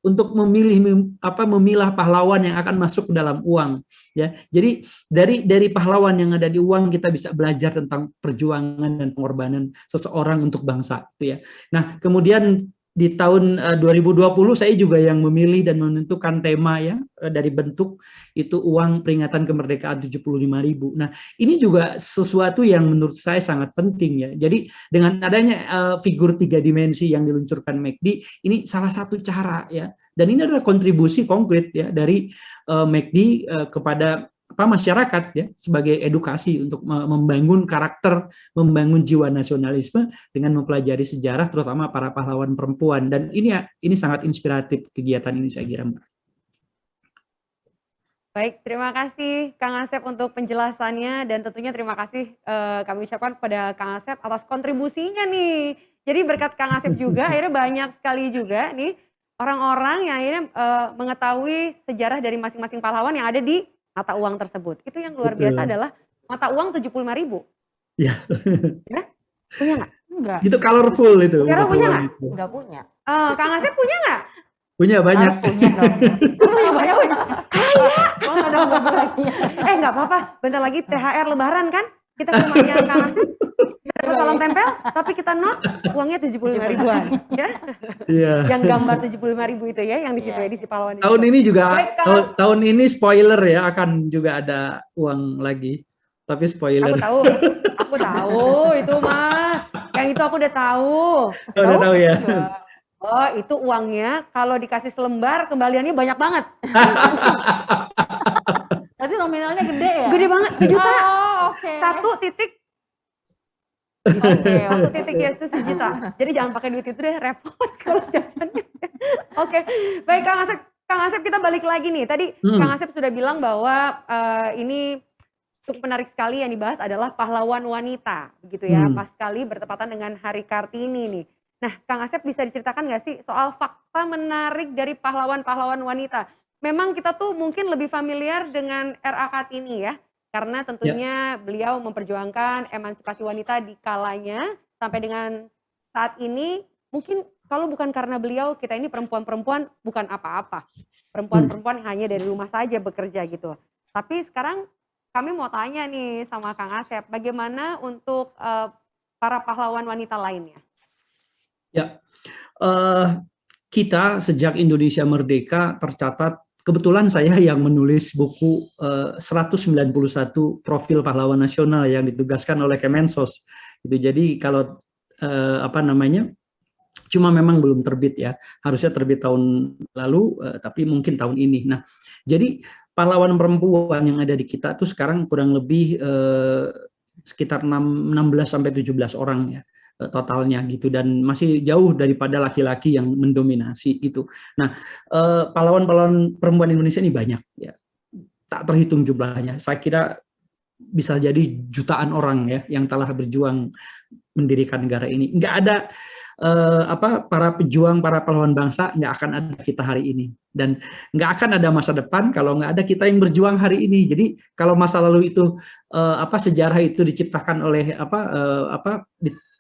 untuk memilah pahlawan yang akan masuk ke dalam uang ya. Jadi dari pahlawan yang ada di uang kita bisa belajar tentang perjuangan dan pengorbanan seseorang untuk bangsa gitu ya. Nah, kemudian di tahun 2020 saya juga yang memilih dan menentukan tema ya, dari bentuk itu uang peringatan kemerdekaan 75.000. Nah, ini juga sesuatu yang menurut saya sangat penting ya. Jadi dengan adanya figur 3 dimensi yang diluncurkan McD, ini salah satu cara ya. Dan ini adalah kontribusi konkret ya dari McD kepada masyarakat ya, sebagai edukasi untuk membangun karakter, membangun jiwa nasionalisme dengan mempelajari sejarah terutama para pahlawan perempuan. Dan ini sangat inspiratif kegiatan ini saya kira, Mbak. Baik, terima kasih Kang Asep untuk penjelasannya, dan tentunya terima kasih kami ucapkan pada Kang Asep atas kontribusinya nih. Jadi berkat Kang Asep juga akhirnya banyak sekali juga nih orang-orang yang akhirnya mengetahui sejarah dari masing-masing pahlawan yang ada di mata uang tersebut. Itu yang luar biasa adalah mata uang 75.000. Iya. Ya? Punya nggak? Enggak. Itu colorful itu. Sekarang punya nggak? Udah punya. Kang Asep punya nggak? Punya banyak. Harus punya dong. Punya banyak. Kaya. Oh, ada bagi lagi. Nggak apa-apa. Bentar lagi THR Lebaran kan? Kita ke rumahnya Kang Asep. Kita salam tempel, tapi kita not uangnya 75.000-an. Ya? Iya. Yang gambar 75.000 itu ya, yang di situ ya, di si pahlawan. Tahun ini juga, Baik, tahun ini spoiler ya, akan juga ada uang lagi. Tapi spoiler. Aku tahu itu mah. Yang itu aku udah tahu. Udah tahu ya. Oh, itu uangnya kalau dikasih selembar kembaliannya banyak banget. Berarti nominalnya gede ya? Gede banget, 1 juta. Oh, oke. 1 titik. Oke, 1 titik ya itu 1 juta. Jadi jangan pakai duit itu deh, repot kalau jajannya. Oke, baik Kang Asep kita balik lagi nih. Tadi Kang Asep sudah bilang bahwa ini cukup menarik sekali yang dibahas adalah pahlawan wanita, begitu ya. Pas sekali bertepatan dengan Hari Kartini nih. Nah, Kang Asep bisa diceritakan nggak sih soal fakta menarik dari pahlawan-pahlawan wanita? Memang kita tuh mungkin lebih familiar dengan RA Kartini ya, karena tentunya beliau memperjuangkan emansipasi wanita di kalanya sampai dengan saat ini. Mungkin kalau bukan karena beliau, kita ini perempuan-perempuan bukan apa-apa. Perempuan-perempuan hanya dari rumah saja bekerja gitu. Tapi sekarang kami mau tanya nih sama Kang Asep, bagaimana untuk para pahlawan wanita lainnya? Ya, kita sejak Indonesia merdeka tercatat, kebetulan saya yang menulis buku 191 profil pahlawan nasional yang ditugaskan oleh Kemensos. Gitu. Jadi kalau cuma memang belum terbit ya, harusnya terbit tahun lalu, tapi mungkin tahun ini. Nah, jadi pahlawan perempuan yang ada di kita tuh sekarang kurang lebih sekitar 16 sampai 17 orang ya. Totalnya gitu, dan masih jauh daripada laki-laki yang mendominasi itu. Nah, pahlawan-pahlawan perempuan Indonesia ini banyak ya, tak terhitung jumlahnya. Saya kira bisa jadi jutaan orang ya yang telah berjuang mendirikan negara ini. Nggak ada para pejuang, para pahlawan bangsa, nggak akan ada kita hari ini. Dan nggak akan ada masa depan kalau nggak ada kita yang berjuang hari ini. Jadi kalau masa lalu itu sejarah itu diciptakan oleh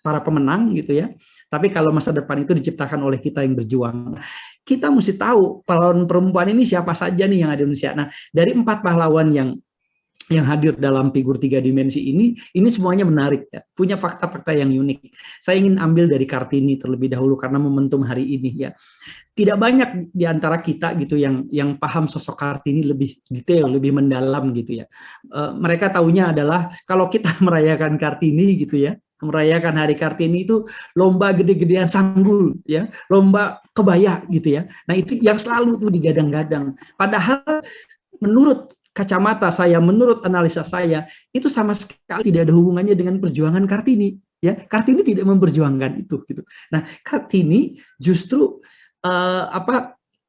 para pemenang gitu ya. Tapi kalau masa depan itu diciptakan oleh kita yang berjuang. Kita mesti tahu pahlawan perempuan ini siapa saja nih yang ada di Indonesia. Nah, dari 4 pahlawan yang hadir dalam figur 3 dimensi ini semuanya menarik ya, punya fakta-fakta yang unik. Saya ingin ambil dari Kartini terlebih dahulu karena momentum hari ini ya. Tidak banyak di antara kita gitu yang paham sosok Kartini lebih detail, lebih mendalam gitu ya. Mereka taunya adalah kalau kita merayakan Kartini gitu ya, merayakan Hari Kartini itu lomba gede-gedean sanggul ya, lomba kebaya gitu ya. Nah, itu yang selalu tuh digadang-gadang. Padahal menurut kacamata saya, menurut analisa saya, itu sama sekali tidak ada hubungannya dengan perjuangan Kartini. Ya, Kartini tidak memperjuangkan itu. Gitu. Nah, Kartini justru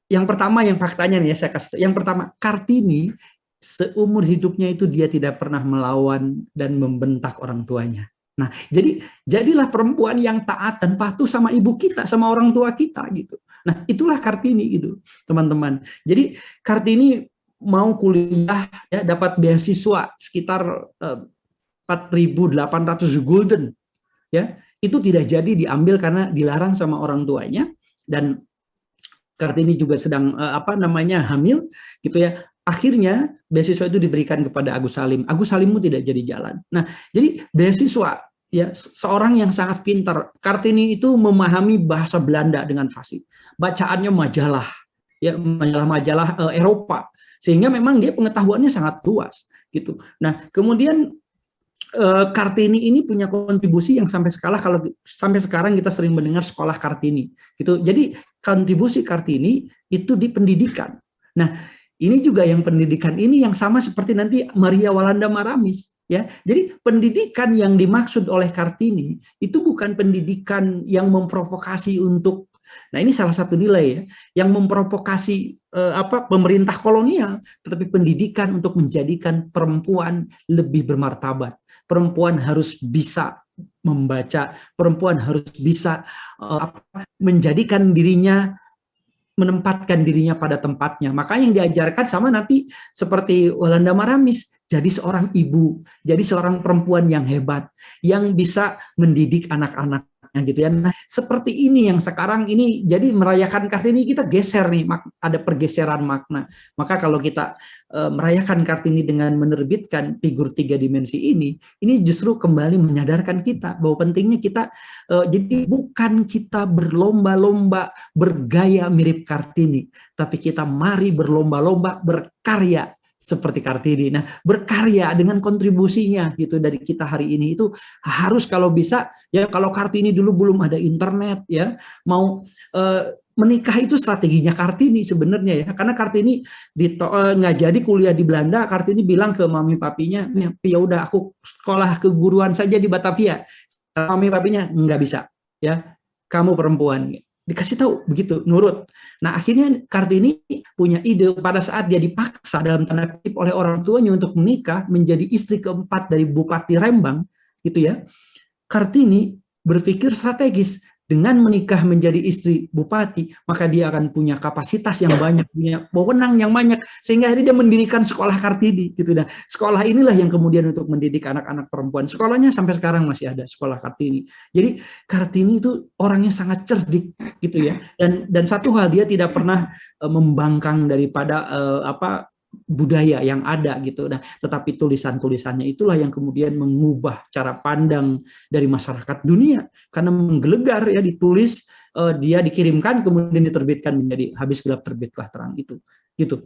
yang pertama yang faktanya nih ya saya kasih. Yang pertama, Kartini seumur hidupnya itu dia tidak pernah melawan dan membentak orang tuanya. Nah, jadilah perempuan yang taat dan patuh sama ibu kita, sama orang tua kita gitu. Nah, itulah Kartini gitu, teman-teman. Jadi Kartini mau kuliah ya dapat beasiswa sekitar 4.800 gulden ya, itu tidak jadi diambil karena dilarang sama orang tuanya. Dan Kartini juga sedang hamil gitu ya. Akhirnya beasiswa itu diberikan kepada Agus Salim. Agus Salimmu tidak jadi jalan. Nah, jadi beasiswa ya, seorang yang sangat pintar. Kartini itu memahami bahasa Belanda dengan fasih. Bacaannya majalah ya, majalah Eropa. Sehingga memang dia pengetahuannya sangat luas gitu. Nah, kemudian Kartini ini punya kontribusi yang sampai sekarang kita sering mendengar sekolah Kartini gitu. Jadi kontribusi Kartini itu di pendidikan. Nah, ini juga yang pendidikan ini yang sama seperti nanti Maria Walanda Maramis ya. Jadi pendidikan yang dimaksud oleh Kartini itu bukan pendidikan yang memprovokasi untuk, nah ini salah satu nilai ya, yang memprovokasi pemerintah kolonial, tetapi pendidikan untuk menjadikan perempuan lebih bermartabat. Perempuan harus bisa membaca, perempuan harus bisa menjadikan dirinya, menempatkan dirinya pada tempatnya. Maka yang diajarkan sama nanti seperti Walanda Maramis, jadi seorang ibu, jadi seorang perempuan yang hebat, yang bisa mendidik anak-anak gitu ya. Nah, seperti ini yang sekarang ini jadi merayakan Kartini kita geser nih, ada pergeseran makna. Maka kalau kita merayakan Kartini dengan menerbitkan figur 3 dimensi ini justru kembali menyadarkan kita bahwa pentingnya kita jadi bukan kita berlomba-lomba bergaya mirip Kartini, tapi kita mari berlomba-lomba berkarya seperti Kartini. Nah, berkarya dengan kontribusinya gitu dari kita hari ini itu harus kalau bisa ya. Kalau Kartini dulu belum ada internet ya, mau menikah itu strateginya Kartini sebenarnya ya. Karena Kartini nggak jadi kuliah di Belanda, Kartini bilang ke mami papinya, ya udah aku sekolah keguruan saja di Batavia. Mami papinya nggak bisa ya, kamu perempuan. Dikasih tahu begitu, nurut. Nah, akhirnya Kartini punya ide pada saat dia dipaksa dalam tanda kutip oleh orang tuanya untuk menikah menjadi istri keempat dari Bupati Rembang gitu ya. Kartini berpikir strategis. Dengan menikah menjadi istri bupati, maka dia akan punya kapasitas yang banyak, punya wewenang yang banyak, sehingga akhirnya dia mendirikan sekolah Kartini gitu. Nah, sekolah inilah yang kemudian untuk mendidik anak-anak perempuan. Sekolahnya sampai sekarang masih ada, sekolah Kartini. Jadi Kartini itu orangnya sangat cerdik gitu ya. Dan satu hal, dia tidak pernah membangkang daripada budaya yang ada gitu. Nah, tetapi tulisan-tulisannya itulah yang kemudian mengubah cara pandang dari masyarakat dunia, karena menggelegar ya, ditulis, dia dikirimkan, kemudian diterbitkan menjadi habis gelap terbitlah terang itu gitu.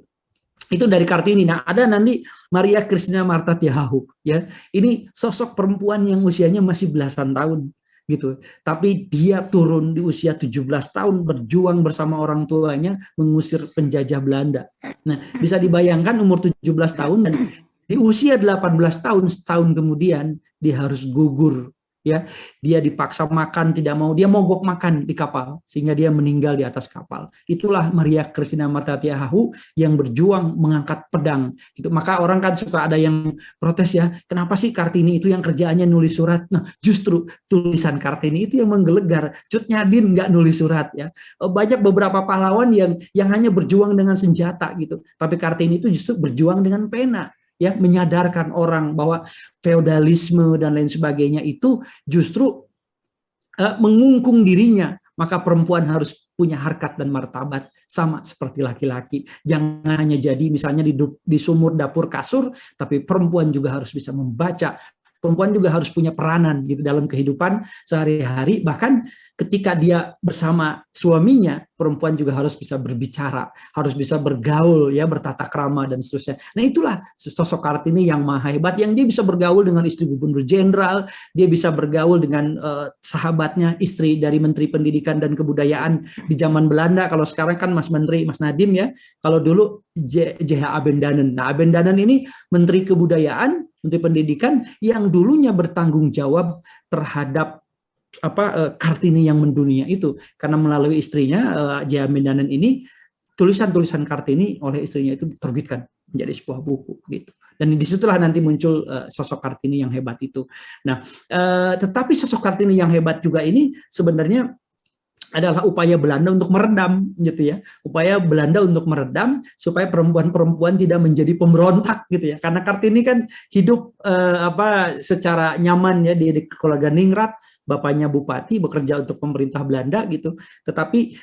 Itu dari Kartini. Nah, ada nanti Maria Krishna Marta Tiahahu ya. Ini sosok perempuan yang usianya masih belasan tahun gitu. Tapi dia turun di usia 17 tahun berjuang bersama orang tuanya mengusir penjajah Belanda. Nah, bisa dibayangkan umur 17 tahun dan di usia 18 tahun, setahun kemudian dia harus gugur ya, dia dipaksa makan, tidak mau, dia mogok makan di kapal sehingga dia meninggal di atas kapal. Itulah Maria Christina Marta Tiahahu yang berjuang mengangkat pedang gitu. Maka orang kan suka ada yang protes ya, kenapa sih Kartini itu yang kerjaannya nulis surat? Nah, justru tulisan Kartini itu yang menggelegar. Cut Nyadin nggak nulis surat ya. Banyak beberapa pahlawan yang hanya berjuang dengan senjata gitu, tapi Kartini itu justru berjuang dengan pena, ya, menyadarkan orang bahwa feodalisme dan lain sebagainya itu justru mengungkung dirinya. Maka perempuan harus punya harkat dan martabat sama seperti laki-laki. Jangan hanya jadi misalnya di sumur dapur kasur, tapi perempuan juga harus bisa membaca. Perempuan juga harus punya peranan gitu dalam kehidupan sehari-hari. Bahkan ketika dia bersama suaminya, perempuan juga harus bisa berbicara, harus bisa bergaul, ya, bertata krama dan seterusnya. Nah, itulah sosok Kartini yang maha hebat, yang dia bisa bergaul dengan istri gubernur jenderal, dia bisa bergaul dengan sahabatnya, istri dari Menteri Pendidikan dan Kebudayaan di zaman Belanda. Kalau sekarang kan Mas Menteri, Mas Nadiem ya. Kalau dulu J.H. Abendanen. Nah, Abendanen ini Menteri Kebudayaan, Menteri Pendidikan yang dulunya bertanggung jawab terhadap Kartini yang mendunia itu, karena melalui istrinya J.H. Abendanen ini tulisan-tulisan Kartini oleh istrinya itu diterbitkan menjadi sebuah buku gitu. Dan disitulah nanti muncul sosok Kartini yang hebat itu. Nah, tetapi sosok Kartini yang hebat juga ini sebenarnya adalah upaya Belanda untuk meredam gitu ya, upaya Belanda untuk meredam supaya perempuan-perempuan tidak menjadi pemberontak gitu ya, karena Kartini kan hidup secara nyaman ya di Kolaganingrat, bapaknya bupati, bekerja untuk pemerintah Belanda gitu. Tetapi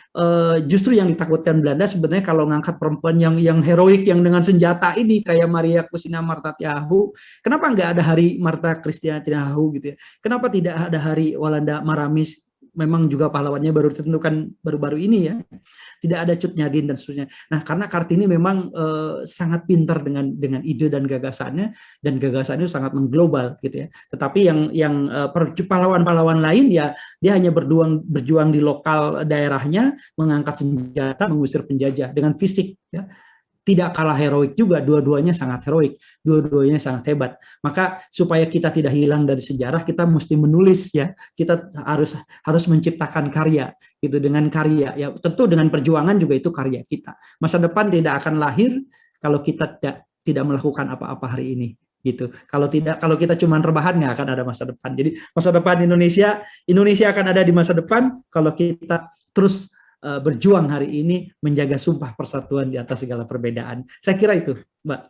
justru yang ditakutkan Belanda sebenarnya kalau ngangkat perempuan yang heroik, yang dengan senjata ini kayak Maria Christina Marta Tiahahu. Kenapa nggak ada hari Marta Christina Tiahahu gitu ya? Kenapa tidak ada hari Walanda Maramis? Memang juga pahlawannya baru ditentukan baru-baru ini ya, tidak ada Cut Nyadin dan seterusnya. Nah, karena Kartini memang sangat pintar dengan ide dan gagasannya sangat mengglobal gitu ya. Tetapi yang pahlawan-pahlawan lain ya, dia hanya berjuang di lokal daerahnya, mengangkat senjata, mengusir penjajah dengan fisik ya. Tidak kalah heroik juga, dua-duanya sangat heroik, dua-duanya sangat hebat. Maka supaya kita tidak hilang dari sejarah, kita mesti menulis ya, kita harus menciptakan karya gitu, dengan karya ya, tentu dengan perjuangan juga itu karya kita. Masa depan tidak akan lahir kalau kita tidak melakukan apa-apa hari ini gitu. Kalau kita cuma rebahan, nggak akan ada masa depan. Jadi masa depan Indonesia akan ada di masa depan kalau kita terus berjuang hari ini menjaga sumpah persatuan di atas segala perbedaan. Saya kira itu, Mbak.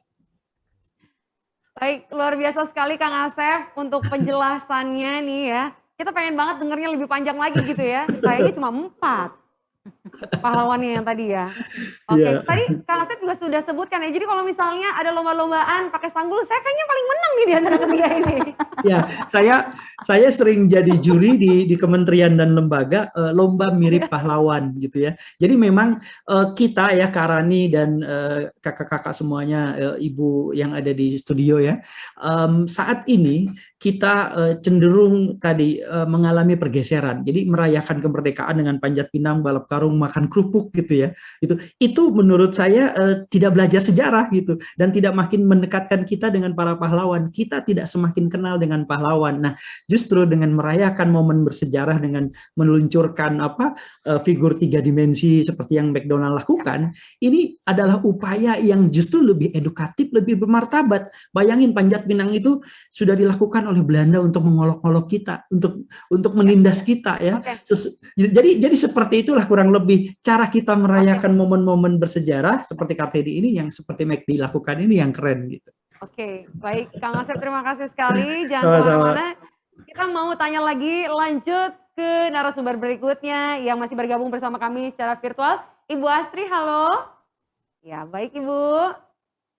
Baik, luar biasa sekali Kang Asep untuk penjelasannya nih ya. Kita pengen banget dengernya lebih panjang lagi gitu ya. Kayaknya cuma 4 pahlawannya yang tadi ya. Oke, tadi Kang Asep juga sudah sebutkan ya. Jadi kalau misalnya ada lomba-lombaan pakai sanggul, saya kayaknya paling menang nih di antara ketiga ini. Ya, saya sering jadi juri di kementerian dan lembaga lomba mirip pahlawan gitu ya. Jadi memang kita ya, Karani dan kakak-kakak semuanya, ibu yang ada di studio ya, saat ini kita cenderung tadi mengalami pergeseran. Jadi merayakan kemerdekaan dengan panjat pinang, balap karung, makan kerupuk gitu ya. Itu menurut saya tidak belajar sejarah gitu, dan tidak makin mendekatkan kita dengan para pahlawan. Kita tidak semakin kenal dengan pahlawan. Nah, justru dengan merayakan momen bersejarah dengan meluncurkan figur 3 dimensi seperti yang McDonald lakukan, ini adalah upaya yang justru lebih edukatif, lebih bermartabat. Bayangin panjat pinang itu sudah dilakukan oleh Belanda untuk mengolok-olok kita, untuk menindas kita ya. Jadi seperti itulah kurang lebih cara kita merayakan momen-momen bersejarah seperti Kartini ini, yang seperti McD lakukan ini yang keren gitu. Oke, baik Kang Asep, terima kasih sekali. Jangan kemana-mana. Kita mau tanya lagi, lanjut ke narasumber berikutnya yang masih bergabung bersama kami secara virtual. Ibu Astri, halo. Ya, baik Ibu.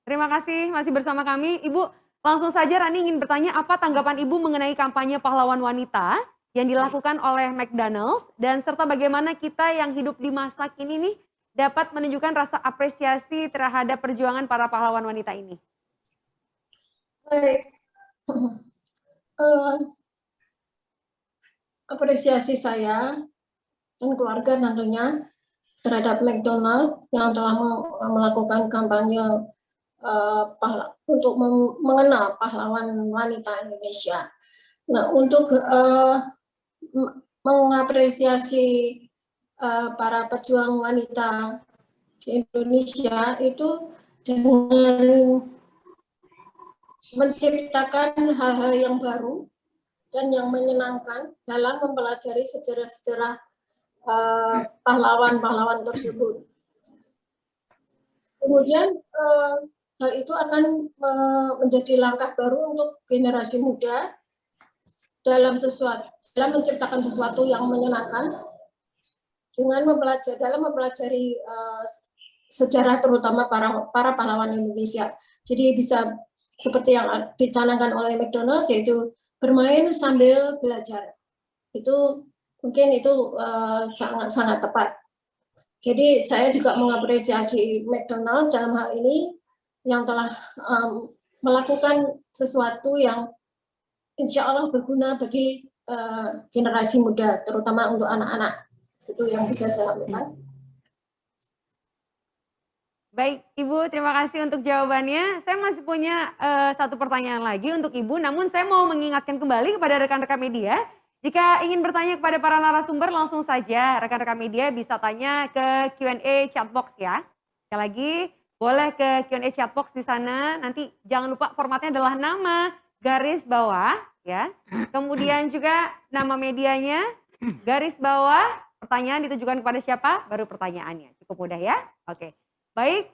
Terima kasih masih bersama kami. Ibu, langsung saja Rani ingin bertanya, apa tanggapan Ibu mengenai kampanye pahlawan wanita yang dilakukan oleh McDonald's, dan serta bagaimana kita yang hidup di masa kini nih dapat menunjukkan rasa apresiasi terhadap perjuangan para pahlawan wanita ini? Baik. Apresiasi saya dan keluarga tentunya terhadap McDonald yang telah melakukan kampanye untuk mengenal pahlawan wanita Indonesia. Nah, untuk mengapresiasi para pejuang wanita di Indonesia itu dengan menciptakan hal-hal yang baru dan yang menyenangkan dalam mempelajari sejarah-sejarah pahlawan-pahlawan tersebut. Kemudian hal itu akan menjadi langkah baru untuk generasi muda dalam menciptakan sesuatu yang menyenangkan dengan mempelajari sejarah terutama para pahlawan Indonesia. Jadi bisa seperti yang dicanangkan oleh McDonald, yaitu bermain sambil belajar. Itu mungkin itu sangat tepat. Jadi saya juga mengapresiasi McDonald dalam hal ini yang telah melakukan sesuatu yang insya Allah berguna bagi generasi muda, terutama untuk anak-anak. Itu yang bisa saya lakukan. Baik, Ibu, terima kasih untuk jawabannya. Saya masih punya satu pertanyaan lagi untuk Ibu, namun saya mau mengingatkan kembali kepada rekan-rekan media, jika ingin bertanya kepada para narasumber, langsung saja rekan-rekan media bisa tanya ke Q&A chatbox ya. Sekali lagi, boleh ke Q&A chatbox di sana, nanti jangan lupa formatnya adalah nama, garis bawah, ya. Kemudian juga nama medianya, garis bawah, pertanyaan ditujukan kepada siapa, baru pertanyaannya. Cukup mudah ya? Oke. Baik,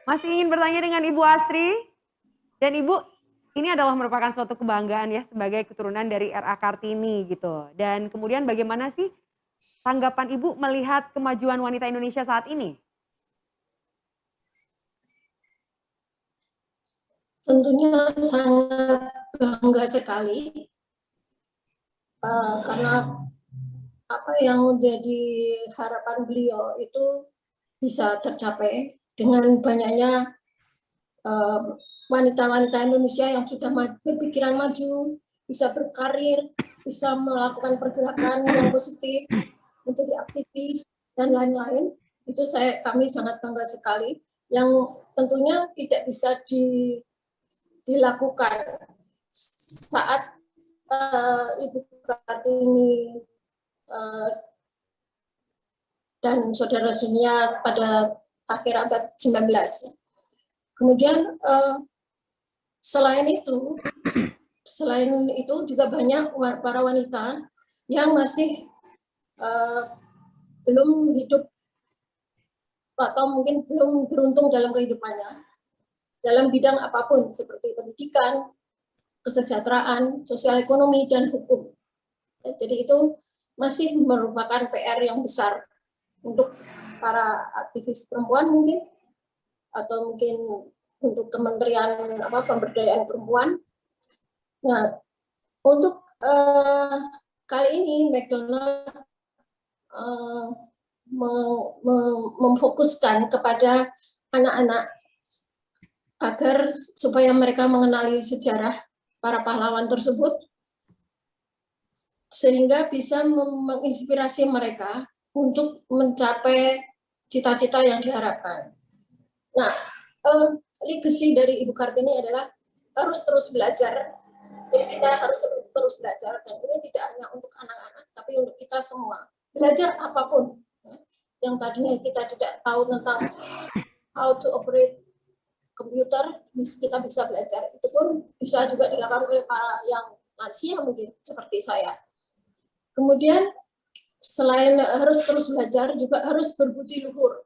masih ingin bertanya dengan Ibu Astri. Dan Ibu, ini adalah merupakan suatu kebanggaan ya sebagai keturunan dari R.A. Kartini gitu. Dan kemudian bagaimana sih tanggapan Ibu melihat kemajuan wanita Indonesia saat ini? Tentunya sangat bangga sekali karena apa yang menjadi harapan beliau itu bisa tercapai dengan banyaknya wanita-wanita Indonesia yang sudah berpikiran maju, bisa berkarir, bisa melakukan pergerakan yang positif, menjadi aktivis dan lain-lain. Itu kami sangat bangga sekali. Yang tentunya tidak bisa dilakukan saat Ibu Kartini dan saudara-saudarinya pada akhir abad 19. Kemudian selain itu juga banyak para wanita yang masih belum hidup atau mungkin belum beruntung dalam kehidupannya dalam bidang apapun seperti pendidikan, kesejahteraan, sosial ekonomi, dan hukum. Jadi itu masih merupakan PR yang besar untuk para aktivis perempuan mungkin, atau mungkin untuk Kementerian Pemberdayaan Perempuan. Nah, untuk kali ini McDonald memfokuskan kepada anak-anak agar supaya mereka mengenali sejarah para pahlawan tersebut, sehingga bisa menginspirasi mereka untuk mencapai cita-cita yang diharapkan. Nah, legacy dari Ibu Kartini adalah harus terus belajar. Jadi kita harus terus belajar, dan ini tidak hanya untuk anak-anak, tapi untuk kita semua. Belajar apapun. Yang tadinya kita tidak tahu tentang how to operate komputer, kita bisa belajar. Itu pun bisa juga dilakukan oleh para yang lansia mungkin, seperti saya. Kemudian, selain harus terus belajar, juga harus berbudi luhur.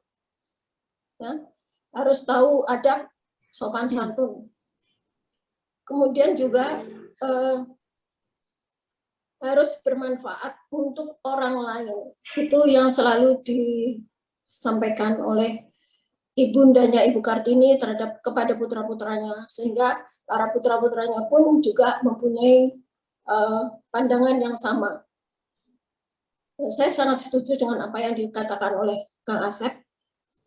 Ya, harus tahu adab, sopan santun. Kemudian juga harus bermanfaat untuk orang lain. Itu yang selalu disampaikan oleh ibundanya Ibu Kartini kepada putra-putranya, sehingga para putra-putranya pun juga mempunyai pandangan yang sama. Saya sangat setuju dengan apa yang dikatakan oleh Kang Asep,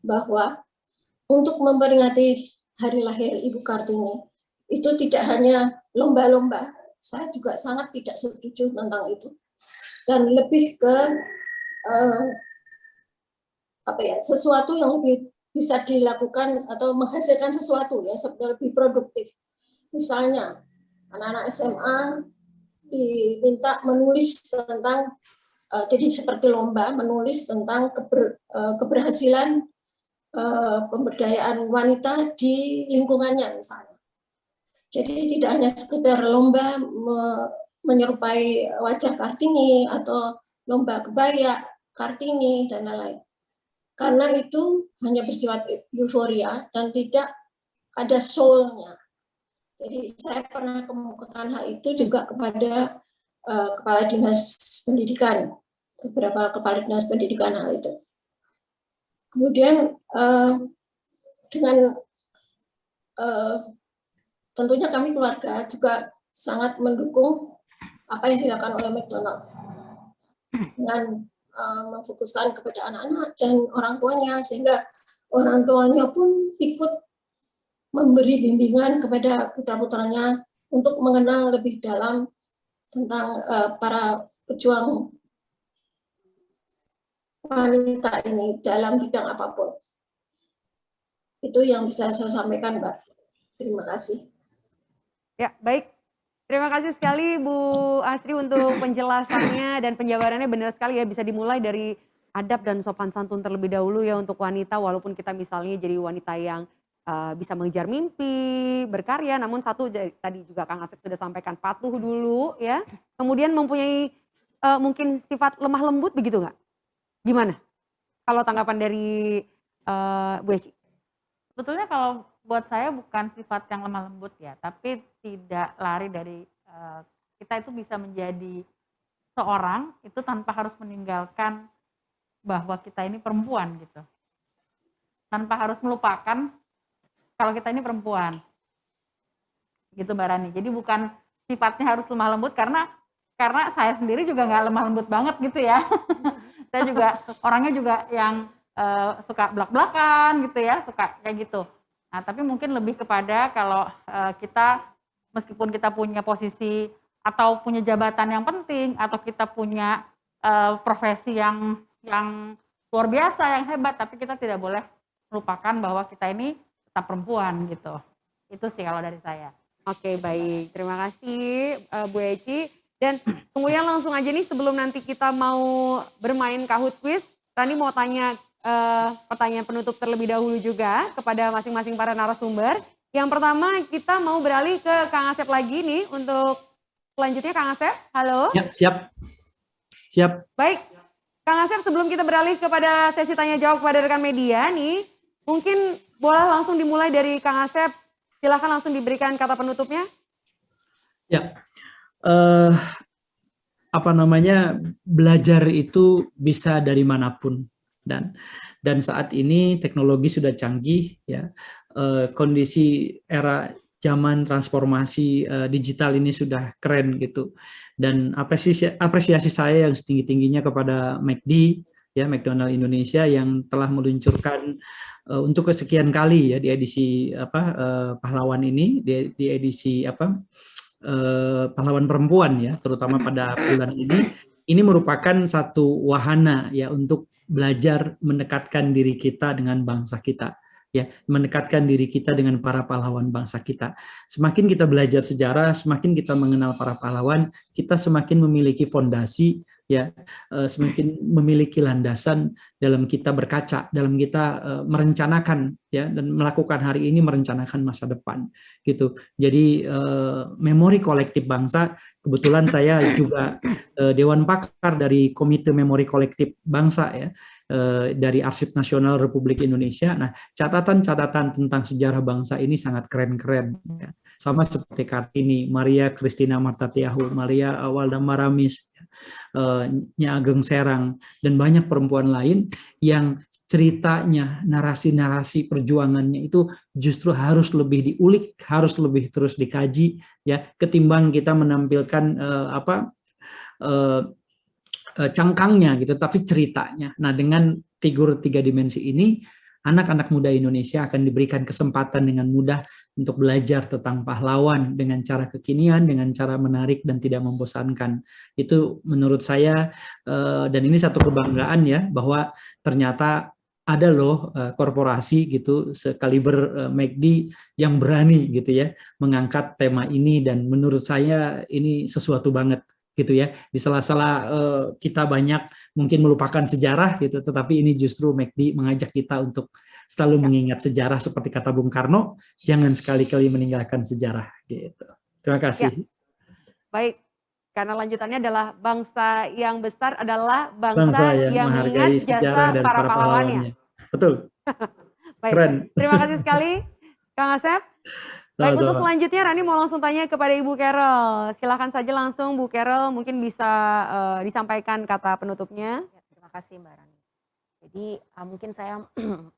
bahwa untuk memperingati hari lahir Ibu Kartini itu tidak hanya lomba-lomba. Saya juga sangat tidak setuju tentang itu, dan lebih ke sesuatu yang lebih bisa dilakukan atau menghasilkan sesuatu yang lebih produktif. Misalnya anak-anak SMA diminta menulis tentang jadi seperti lomba menulis tentang keberhasilan pemberdayaan wanita di lingkungannya misalnya. Jadi tidak hanya sekedar lomba menyerupai wajah Kartini atau lomba kebaya Kartini dan lain-lain. Karena itu hanya bersifat euforia dan tidak ada soul-nya. Jadi saya pernah kemukakan hal itu juga kepada kepala dinas pendidikan, beberapa kepala dinas pendidikan hal itu. Kemudian dengan tentunya kami keluarga juga sangat mendukung apa yang dilakukan oleh McDonald dengan memfokuskan kepada anak-anak dan orang tuanya, sehingga orang tuanya pun ikut memberi bimbingan kepada putra-putranya untuk mengenal lebih dalam tentang para pejuang wanita ini dalam bidang apapun. Itu yang bisa saya sampaikan, Mbak. Terima kasih. Ya, baik. Terima kasih sekali Bu Asri untuk penjelasannya dan penjabarannya, benar sekali ya, bisa dimulai dari adab dan sopan santun terlebih dahulu ya untuk wanita, walaupun kita misalnya jadi wanita yang bisa mengejar mimpi, berkarya, namun satu tadi juga Kang Asep sudah sampaikan, patuh dulu ya, kemudian mempunyai mungkin sifat lemah lembut begitu nggak? Gimana kalau tanggapan dari Bu Eci? Sebetulnya kalau buat saya bukan sifat yang lemah lembut ya, tapi tidak lari dari kita itu bisa menjadi seorang itu tanpa harus meninggalkan bahwa kita ini perempuan gitu. Tanpa harus melupakan kalau kita ini perempuan. Gitu Mbak Rani. Jadi bukan sifatnya harus lemah lembut karena saya sendiri juga nggak lemah lembut banget gitu ya. Saya juga orangnya juga yang suka belak-belakan gitu ya, suka kayak gitu. Nah, tapi mungkin lebih kepada kalau kita meskipun kita punya posisi atau punya jabatan yang penting atau kita punya profesi yang luar biasa, yang hebat, tapi kita tidak boleh melupakan bahwa kita ini tetap perempuan gitu. Itu sih kalau dari saya. Oke, baik. Terima kasih Bu Eci. Dan kemudian langsung aja nih sebelum nanti kita mau bermain Kahoot Quiz, Rani mau tanya pertanyaan penutup terlebih dahulu juga kepada masing-masing para narasumber. Yang pertama kita mau beralih ke Kang Asep lagi nih untuk selanjutnya. Kang Asep, halo. Ya, siap. Baik, Kang Asep, sebelum kita beralih kepada sesi tanya jawab kepada rekan media nih, mungkin boleh langsung dimulai dari Kang Asep. Silahkan langsung diberikan kata penutupnya. Ya, belajar itu bisa dari manapun. Dan saat ini teknologi sudah canggih ya, kondisi era zaman transformasi digital ini sudah keren gitu, dan apresiasi saya yang setinggi-tingginya kepada McD ya, McDonald Indonesia yang telah meluncurkan untuk kesekian kali ya di edisi pahlawan ini, di edisi pahlawan perempuan ya, terutama pada bulan ini merupakan satu wahana ya untuk belajar mendekatkan diri kita dengan bangsa kita ya, mendekatkan diri kita dengan para pahlawan bangsa kita. Semakin kita belajar sejarah, semakin kita mengenal para pahlawan, kita semakin memiliki fondasi ya, semakin memiliki landasan dalam kita berkaca, dalam kita merencanakan ya, dan melakukan hari ini merencanakan masa depan gitu. Jadi memori kolektif bangsa, kebetulan saya juga Dewan Pakar dari Komite Memori Kolektif Bangsa ya, dari Arsip Nasional Republik Indonesia. Nah, catatan-catatan tentang sejarah bangsa ini sangat keren-keren ya. Sama seperti Kartini, Maria Christina Martatiahu, Maria Walda Maramis, Nya Ageng Serang, dan banyak perempuan lain yang ceritanya, narasi-narasi perjuangannya itu justru harus lebih diulik, harus lebih terus dikaji ya, ketimbang kita menampilkan cangkangnya gitu, tapi ceritanya. Nah, dengan figur 3 dimensi ini, anak-anak muda Indonesia akan diberikan kesempatan dengan mudah untuk belajar tentang pahlawan dengan cara kekinian, dengan cara menarik dan tidak membosankan. Itu menurut saya, dan ini satu kebanggaan ya, bahwa ternyata ada loh korporasi gitu sekaliber McD yang berani gitu ya mengangkat tema ini, dan menurut saya ini sesuatu banget gitu ya. Di sela-sela kita banyak mungkin melupakan sejarah gitu, tetapi ini justru McD mengajak kita untuk selalu mengingat sejarah seperti kata Bung Karno, jangan sekali-kali meninggalkan sejarah gitu. Terima kasih. Baik, karena lanjutannya adalah bangsa yang besar adalah Bangsa bangsa yang yang menghargai mengingat sejarah jasa dan para para pahlawannya. pahlawannya. Betul, Baik, keren. terima kasih sekali Kang Asep. Baik, untuk Sama-sama. selanjutnya Rani mau langsung tanya kepada Ibu Carol. Silakan saja langsung Bu Carol, mungkin bisa disampaikan kata penutupnya. Ya, terima kasih Mbak Rani. Jadi mungkin saya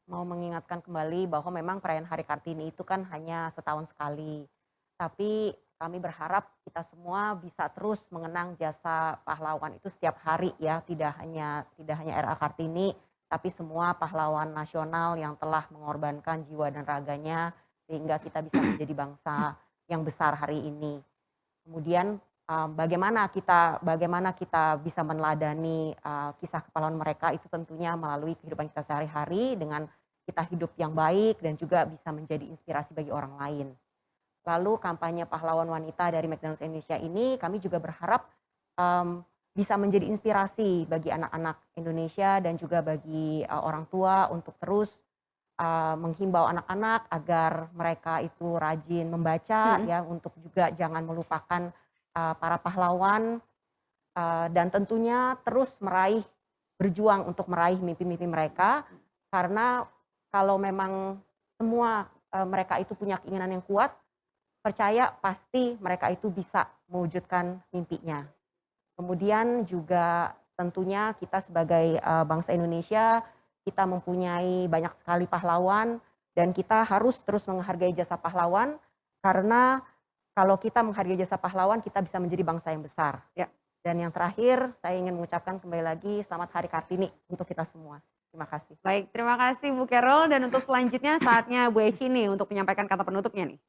mau mengingatkan kembali bahwa memang perayaan Hari Kartini itu kan hanya setahun sekali. Tapi kami berharap kita semua bisa terus mengenang jasa pahlawan itu setiap hari ya, tidak hanya RA Kartini, tapi semua pahlawan nasional yang telah mengorbankan jiwa dan raganya sehingga kita bisa menjadi bangsa yang besar hari ini. Kemudian bagaimana kita bisa meneladani kisah kepahlawanan mereka itu tentunya melalui kehidupan kita sehari-hari dengan kita hidup yang baik dan juga bisa menjadi inspirasi bagi orang lain. Lalu kampanye pahlawan wanita dari McDonald's Indonesia ini kami juga berharap bisa menjadi inspirasi bagi anak-anak Indonesia dan juga bagi orang tua untuk terus menghimbau anak-anak agar mereka itu rajin membaca ya, untuk juga jangan melupakan para pahlawan dan tentunya terus berjuang untuk meraih mimpi-mimpi mereka, karena kalau memang semua mereka itu punya keinginan yang kuat, percaya pasti mereka itu bisa mewujudkan mimpinya. Kemudian juga tentunya kita sebagai bangsa Indonesia, kita mempunyai banyak sekali pahlawan dan kita harus terus menghargai jasa pahlawan, karena kalau kita menghargai jasa pahlawan, kita bisa menjadi bangsa yang besar. Ya. Dan yang terakhir, saya ingin mengucapkan kembali lagi selamat Hari Kartini untuk kita semua. Terima kasih. Baik, terima kasih Bu Carol, dan untuk selanjutnya saatnya Bu Eci nih untuk menyampaikan kata penutupnya nih.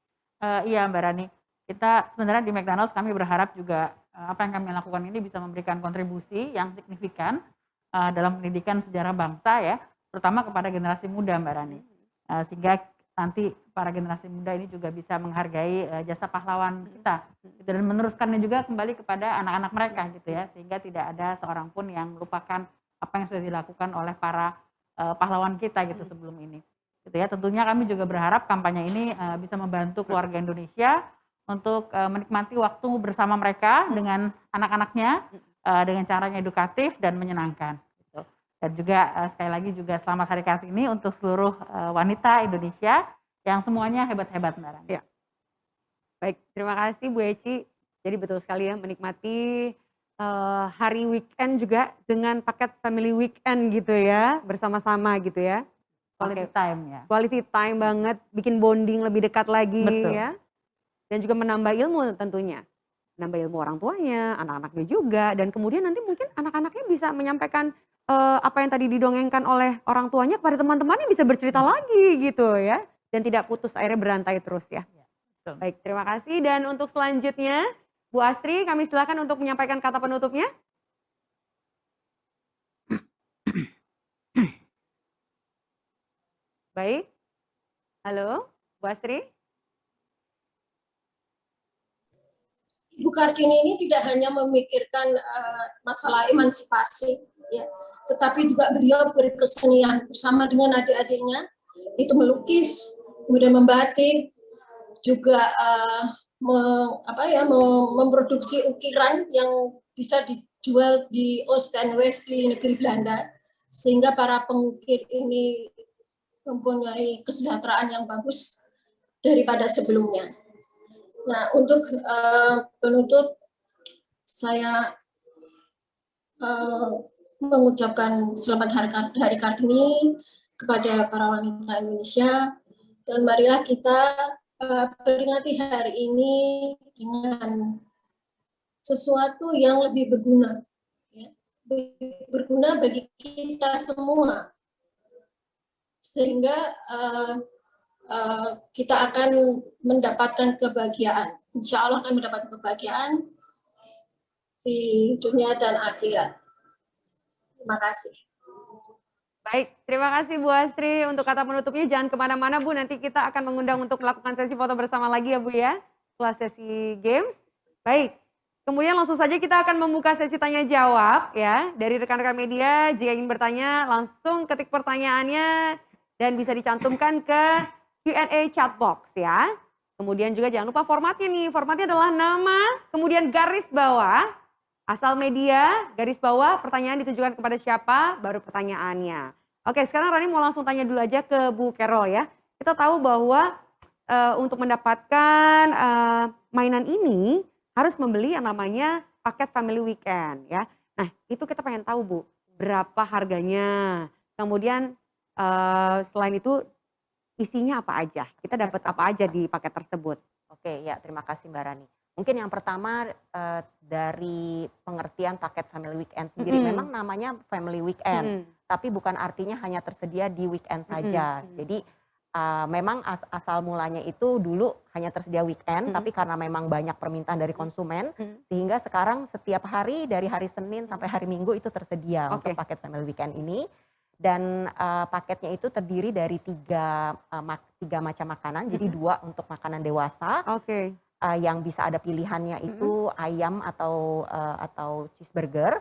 Iya Mbak Rani, kita sebenarnya di McDonald's kami berharap juga apa yang kami lakukan ini bisa memberikan kontribusi yang signifikan dalam pendidikan sejarah bangsa ya, terutama kepada generasi muda Mbak Rani. Sehingga nanti para generasi muda ini juga bisa menghargai jasa pahlawan kita dan meneruskannya juga kembali kepada anak-anak mereka gitu ya, sehingga tidak ada seorang pun yang melupakan apa yang sudah dilakukan oleh para pahlawan kita gitu sebelum ini. Gitu ya, tentunya kami juga berharap kampanye ini bisa membantu keluarga Indonesia untuk menikmati waktu bersama mereka dengan anak-anaknya dengan cara yang edukatif dan menyenangkan. Gitu. Dan juga sekali lagi juga selamat Hari Kartini untuk seluruh wanita Indonesia yang semuanya hebat-hebat Mbak Rani. Ya. Baik, terima kasih Bu Eci. Jadi betul sekali ya, menikmati hari weekend juga dengan paket family weekend gitu ya, bersama-sama gitu ya. Quality time ya. Quality time banget, bikin bonding lebih dekat lagi. Betul. Ya. Dan juga menambah ilmu tentunya. Menambah ilmu orang tuanya, anak-anaknya juga, dan kemudian nanti mungkin anak-anaknya bisa menyampaikan apa yang tadi didongengkan oleh orang tuanya kepada teman-temannya, bisa bercerita lagi gitu ya. Dan tidak putus, akhirnya berantai terus ya. Betul. Baik, terima kasih. Dan untuk selanjutnya, Bu Astri, kami silakan untuk menyampaikan kata penutupnya. Baik, halo Bu Astri. Ibu Kartini ini tidak hanya memikirkan masalah emansipasi, ya, tetapi juga beliau berkesenian bersama dengan adik-adiknya, itu melukis, kemudian membatik, juga memproduksi ukiran yang bisa dijual di Oost en West di negeri Belanda, sehingga para pengukir ini mempunyai kesejahteraan yang bagus daripada sebelumnya. Nah, untuk penutup, saya mengucapkan selamat Hari Kartini kepada para wanita Indonesia, dan marilah kita peringati hari ini dengan sesuatu yang lebih berguna, ya, berguna bagi kita semua, sehingga kita akan mendapatkan kebahagiaan. Insya Allah akan mendapatkan kebahagiaan di dunia dan akhirat. Terima kasih. Baik, terima kasih Bu Astri untuk kata penutupnya. Jangan kemana-mana Bu, nanti kita akan mengundang untuk melakukan sesi foto bersama lagi ya Bu ya, setelah sesi games. Baik, kemudian langsung saja kita akan membuka sesi tanya jawab ya. Dari rekan-rekan media, jika ingin bertanya langsung ketik pertanyaannya dan bisa dicantumkan ke Q&A chat box ya. Kemudian juga jangan lupa formatnya nih, formatnya adalah nama, kemudian garis bawah, asal media, garis bawah, pertanyaan ditujukan kepada siapa, baru pertanyaannya. Oke, sekarang Rani mau langsung tanya dulu aja ke Bu Carol ya. Kita tahu bahwa untuk mendapatkan mainan ini harus membeli yang namanya paket family weekend ya. Nah, itu kita pengen tahu Bu, berapa harganya? Kemudian selain itu isinya apa aja? Kita dapat apa aja di paket tersebut? Oke, ya terima kasih Mbak Rani. Mungkin yang pertama dari pengertian paket family weekend sendiri, memang namanya family weekend, tapi bukan artinya hanya tersedia di weekend saja. Jadi memang asal mulanya itu dulu hanya tersedia weekend, tapi karena memang banyak permintaan dari konsumen, sehingga sekarang setiap hari dari hari Senin sampai hari Minggu itu tersedia untuk paket family weekend ini. Dan paketnya itu terdiri dari tiga macam makanan, jadi 2 untuk makanan dewasa. Yang bisa ada pilihannya itu ayam atau cheeseburger.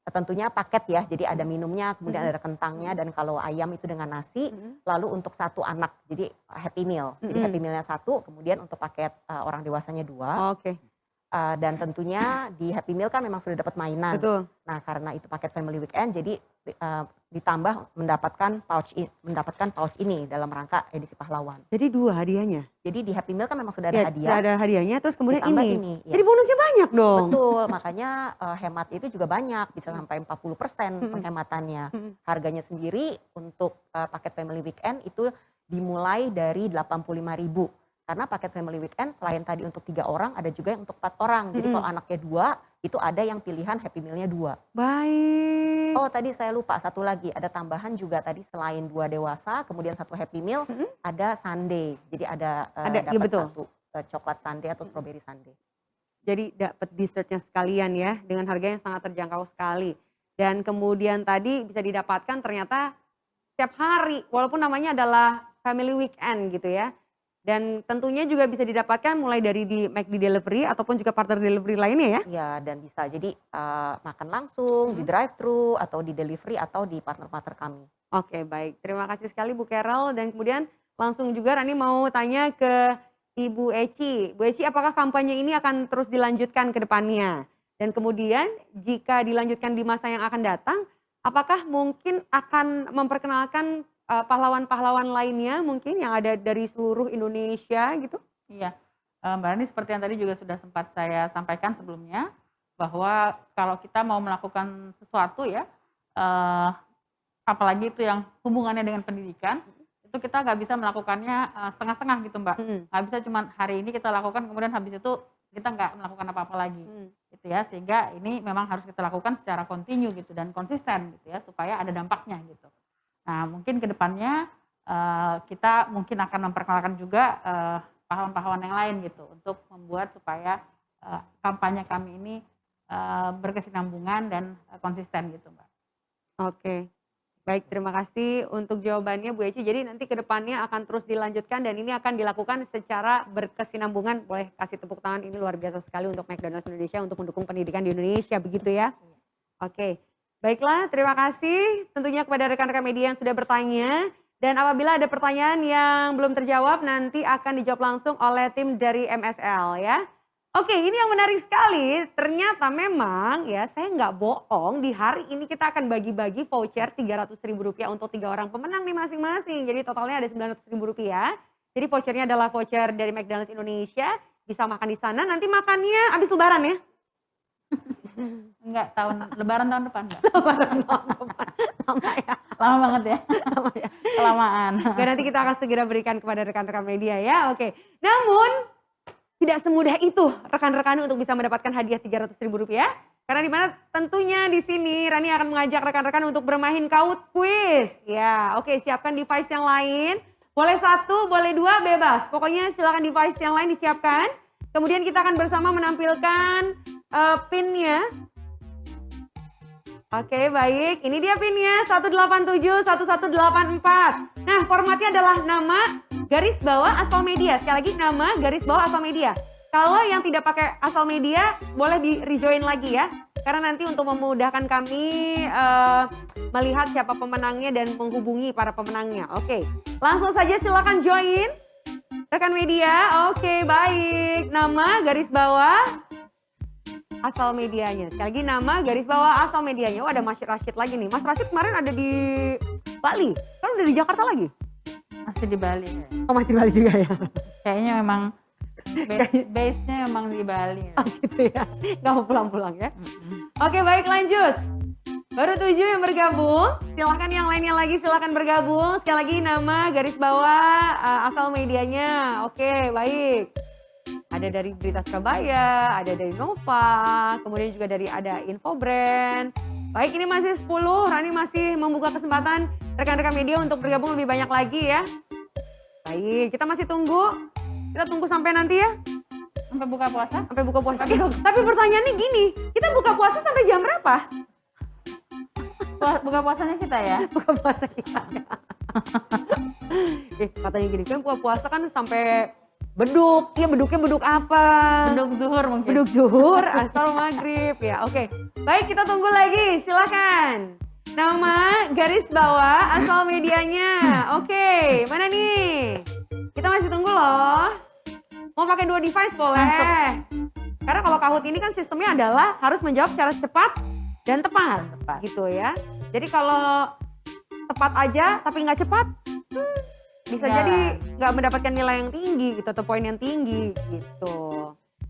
Tentunya paket ya, jadi ada minumnya, kemudian ada kentangnya, dan kalau ayam itu dengan nasi. Lalu untuk 1 anak, jadi happy meal. Jadi happy mealnya 1, kemudian untuk paket orang dewasanya 2. Dan tentunya di happy meal kan memang sudah dapat mainan. Nah karena itu paket family weekend, jadi ditambah mendapatkan pouch ini dalam rangka edisi pahlawan. Jadi 2 hadiahnya? Jadi di happy meal kan memang sudah ada hadiah. Sudah ada hadiahnya, terus kemudian ini. Ya. Jadi bonusnya banyak dong. Betul, makanya hemat itu juga banyak, bisa sampai 40% penghematannya. Harganya sendiri untuk paket family weekend itu dimulai dari 85.000. Karena paket family weekend selain tadi untuk 3 orang, ada juga yang untuk 4 orang. Jadi kalau anaknya 2, itu ada yang pilihan happy mealnya 2. Baik. Oh tadi saya lupa, 1 lagi, ada tambahan juga tadi selain 2 dewasa, kemudian 1 happy meal, ada sundae. Jadi ada dapat 1 coklat sundae atau strawberry sundae. Jadi dapat dessertnya sekalian ya, dengan harga yang sangat terjangkau sekali. Dan kemudian tadi bisa didapatkan ternyata setiap hari, walaupun namanya adalah family weekend gitu ya. Dan tentunya juga bisa didapatkan mulai dari di McD Delivery ataupun juga partner delivery lainnya ya? Iya, dan bisa jadi makan langsung di drive thru atau di delivery atau di partner-partner kami. Oke, baik. Terima kasih sekali Bu Carol, dan kemudian langsung juga Rani mau tanya ke Ibu Eci. Bu Eci, apakah kampanye ini akan terus dilanjutkan ke depannya? Dan kemudian jika dilanjutkan di masa yang akan datang, apakah mungkin akan memperkenalkan pahlawan-pahlawan lainnya mungkin yang ada dari seluruh Indonesia gitu? Iya, Mbak Rani, seperti yang tadi juga sudah sempat saya sampaikan sebelumnya, bahwa kalau kita mau melakukan sesuatu ya, apalagi itu yang hubungannya dengan pendidikan, itu kita nggak bisa melakukannya setengah-setengah gitu Mbak. Nggak bisa cuma hari ini kita lakukan, kemudian habis itu kita nggak melakukan apa-apa lagi. Gitu ya, sehingga ini memang harus kita lakukan secara kontinu gitu dan konsisten gitu ya, supaya ada dampaknya gitu. Nah mungkin ke depannya kita mungkin akan memperkenalkan juga pahlawan-pahlawan yang lain gitu, untuk membuat supaya kampanye kami ini berkesinambungan dan konsisten gitu Mbak. Oke, baik, terima kasih untuk jawabannya Bu Eci. Jadi nanti ke depannya akan terus dilanjutkan dan ini akan dilakukan secara berkesinambungan. Boleh kasih tepuk tangan, ini luar biasa sekali untuk McDonald's Indonesia untuk mendukung pendidikan di Indonesia, begitu ya? Oke. Baiklah, terima kasih tentunya kepada rekan-rekan media yang sudah bertanya. Dan apabila ada pertanyaan yang belum terjawab, nanti akan dijawab langsung oleh tim dari MSL ya. Oke, ini yang menarik sekali. Ternyata memang ya, saya nggak bohong, di hari ini kita akan bagi-bagi voucher Rp300.000 untuk 3 orang pemenang nih masing-masing. Jadi totalnya ada Rp900.000. Jadi vouchernya adalah voucher dari McDonald's Indonesia. Bisa makan di sana, nanti makannya habis lebaran ya. Enggak, lebaran tahun depan Mbak. Lebaran tahun depan. Lama ya. Lama banget ya. Lama ya. Kelamaan. Oke, nanti kita akan segera berikan kepada rekan-rekan media ya. Oke. Namun tidak semudah itu rekan-rekan untuk bisa mendapatkan hadiah Rp300.000. Karena di mana tentunya di sini Rani akan mengajak rekan-rekan untuk bermain Kahoot Quiz. Ya, oke, siapkan device yang lain. Boleh 1, boleh 2, bebas. Pokoknya silakan device yang lain disiapkan. Kemudian kita akan bersama menampilkan PIN-nya. Oke, baik. Ini dia pinnya 1871184. Nah, formatnya adalah nama garis bawah asal media. Sekali lagi nama garis bawah asal media. Kalau yang tidak pakai asal media boleh di rejoin lagi ya. Karena nanti untuk memudahkan kami melihat siapa pemenangnya dan menghubungi para pemenangnya. Oke, langsung saja silakan join rekan media. Oke, baik. Nama garis bawah asal medianya. Sekali lagi nama garis bawah asal medianya. Oh, ada Mas Rashid lagi nih. Mas Rashid kemarin ada di Bali. Kan udah di Jakarta lagi? Masih di Bali ya. Oh, masih di Bali juga ya? Kayaknya memang base-nya memang di Bali. Oh gitu ya, nggak mau pulang-pulang ya? Oke, baik, lanjut. Baru 7 yang bergabung, silahkan yang lainnya lagi silahkan bergabung. Sekali lagi nama garis bawah asal medianya. Oke, baik. Ada dari Berita Surabaya, ada dari Nova, kemudian juga dari ada Infobrand. Baik, ini masih 10, Rani masih membuka kesempatan rekan-rekan media untuk bergabung lebih banyak lagi ya. Baik, kita masih tunggu. Kita tunggu sampai nanti ya. Sampai buka puasa? Sampai buka puasa. Tapi pertanyaannya gini, kita buka puasa sampai jam berapa? Buka puasanya kita ya? Buka puasa kita ya. Katanya gini, kan buka puasa kan sampai beduk. Ya beduknya beduk apa? Beduk zuhur mungkin. Beduk zuhur, asal maghrib ya. Oke, baik kita tunggu lagi, silakan. Nama garis bawah asal medianya. Oke, mana nih? Kita masih tunggu loh. Mau pakai 2 device boleh. Karena kalau Kahoot ini kan sistemnya adalah harus menjawab secara cepat dan tepat. Gitu ya. Jadi kalau tepat aja tapi nggak cepat, bisa jadi nggak mendapatkan nilai yang tinggi gitu atau poin yang tinggi gitu.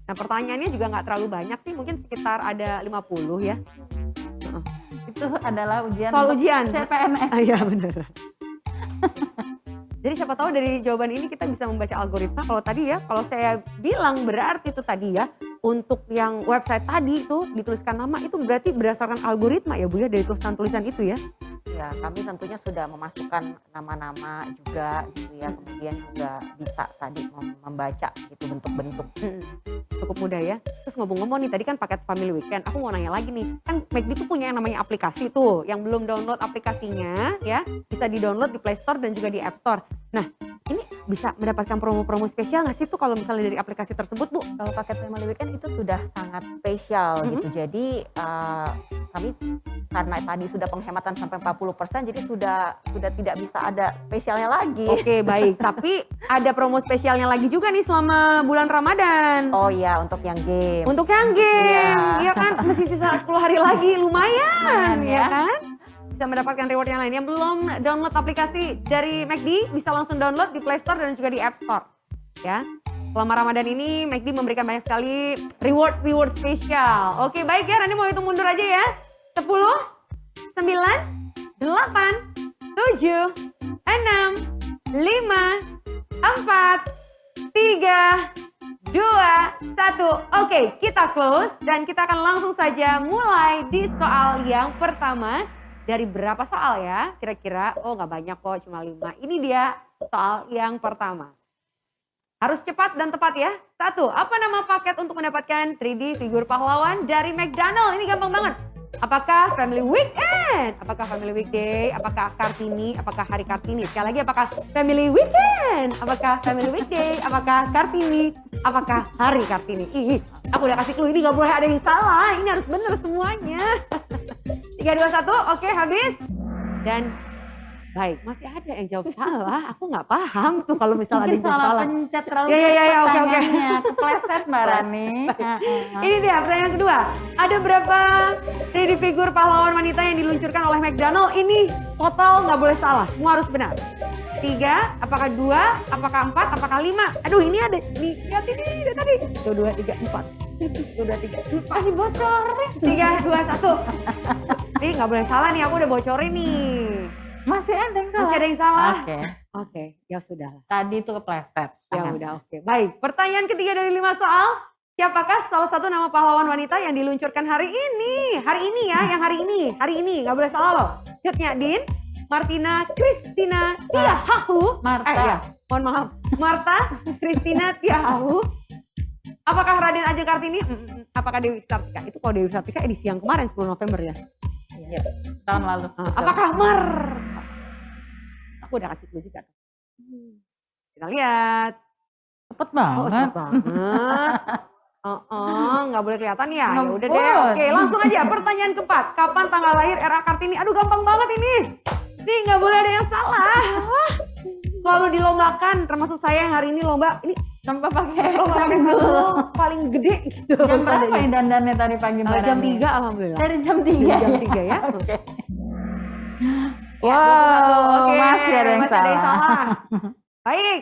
Nah, pertanyaannya juga nggak terlalu banyak sih, mungkin sekitar ada 50 ya. Itu adalah ujian. Soal ujian. CPNS. Iya benar. Jadi siapa tahu dari jawaban ini kita bisa membaca algoritma. Kalau tadi ya, kalau saya bilang berarti itu tadi ya, untuk yang website tadi itu dituliskan nama itu berarti berdasarkan algoritma ya Bu ya, dari tulisan-tulisan itu ya. Ya, kami tentunya sudah memasukkan nama-nama juga gitu ya, kemudian juga bisa tadi membaca gitu bentuk-bentuk. Cukup mudah ya. Terus ngomong-ngomong nih, tadi kan paket Family Weekend, aku mau nanya lagi nih, kan McD itu punya yang namanya aplikasi tuh, yang belum download aplikasinya ya, bisa di-download di Play Store dan juga di App Store. Nah, ini bisa mendapatkan promo-promo spesial nggak sih tuh kalau misalnya dari aplikasi tersebut Bu? Kalau paket Family Weekend itu sudah sangat spesial gitu, jadi kami karena tadi sudah penghematan sampai 40%, jadi sudah tidak bisa ada spesialnya lagi. Oke, baik. Tapi ada promo spesialnya lagi juga nih selama bulan Ramadan. Oh iya, untuk yang game. Untuk yang game, iya kan? Masih sisa 10 hari lagi, lumayan ya kan? Bisa mendapatkan reward yang lain. Yang belum download aplikasi dari McD, bisa langsung download di Play Store dan juga di App Store. Ya. Selama Ramadan ini, McD memberikan banyak sekali reward spesial. Oke, baik ya, Rani mau hitung mundur aja ya. 10, 9, 8, 7, 6, 5, 4, 3, 2, 1. Oke, kita close dan kita akan langsung saja mulai di soal yang pertama. Dari berapa soal ya? Kira-kira, oh nggak banyak kok, cuma 5. Ini dia soal yang pertama. Harus cepat dan tepat ya. 1, apa nama paket untuk mendapatkan 3D figur pahlawan dari McDonald? Ini gampang banget. Apakah Family Weekend? Apakah Family Weekday? Apakah Kartini? Apakah Hari Kartini? Sekali lagi, apakah Family Weekend? Apakah Family Weekday? Apakah Kartini? Apakah Hari Kartini? Ih, aku udah kasih clue, ini gak boleh ada yang salah. Ini harus benar semuanya. 3, 2, 1, oke habis. Dan baik, masih ada yang jawab salah. Aku nggak paham tuh kalau misalnya ada yang jawab salah. Pencet terlalu Ya, oke. Kepleset Mbak Rani. Ini dia pertanyaan kedua. Ada berapa 3D figur pahlawan wanita yang diluncurkan oleh McDonald? Ini total nggak boleh salah, semua harus benar. 3, apakah 2, apakah 4, apakah 5? Aduh ini ada, nih lihat ini dari tadi. 1, 2, 3, 4. 1, 2, 3, 4. Masih bocor nih. 3, 2, 1. Nih nggak boleh salah nih, aku udah bocorin nih. Masih ada yang salah? Masih ada yang salah? Oke, ya sudah. tadi itu kepleset. Ya udah, oke. Baik, pertanyaan ketiga dari 5 soal. Siapakah salah satu nama pahlawan wanita yang diluncurkan hari ini? Hari ini ya, yang hari ini. Nggak boleh salah loh. Chatnya Din, Martina, Christina, Tiahahu. Marta. Mohon maaf. Marta, Christina, Tiahahu. Apakah Raden Ajeng Kartini? Apakah Dewi Sartika? Itu kalau Dewi Sartika edisi yang kemarin 10 November ya. Gitu. Tahun lalu. Apakah Aku udah kasih clue juga. Kita lihat. Cepet banget. Cepet banget. Nggak boleh kelihatan ya? Ya udah deh. Ngebut. Oke, langsung aja. Pertanyaan keempat. Kapan tanggal lahir R.A. Kartini? Aduh, gampang banget ini. Nih, nggak boleh ada yang salah. Selalu dilombakan, termasuk saya yang hari ini lomba. Ini Sampai pakai lomba pakai guru paling gede gitu. Jam berapa ya dandannya tadi pagi Mbak Jam Rani? 3 alhamdulillah. Dari jam 3 Jam ya? 3 ya. Oke. Ya, Wow, 21. Oke, masih ada yang masih ada yang salah. salah. Baik.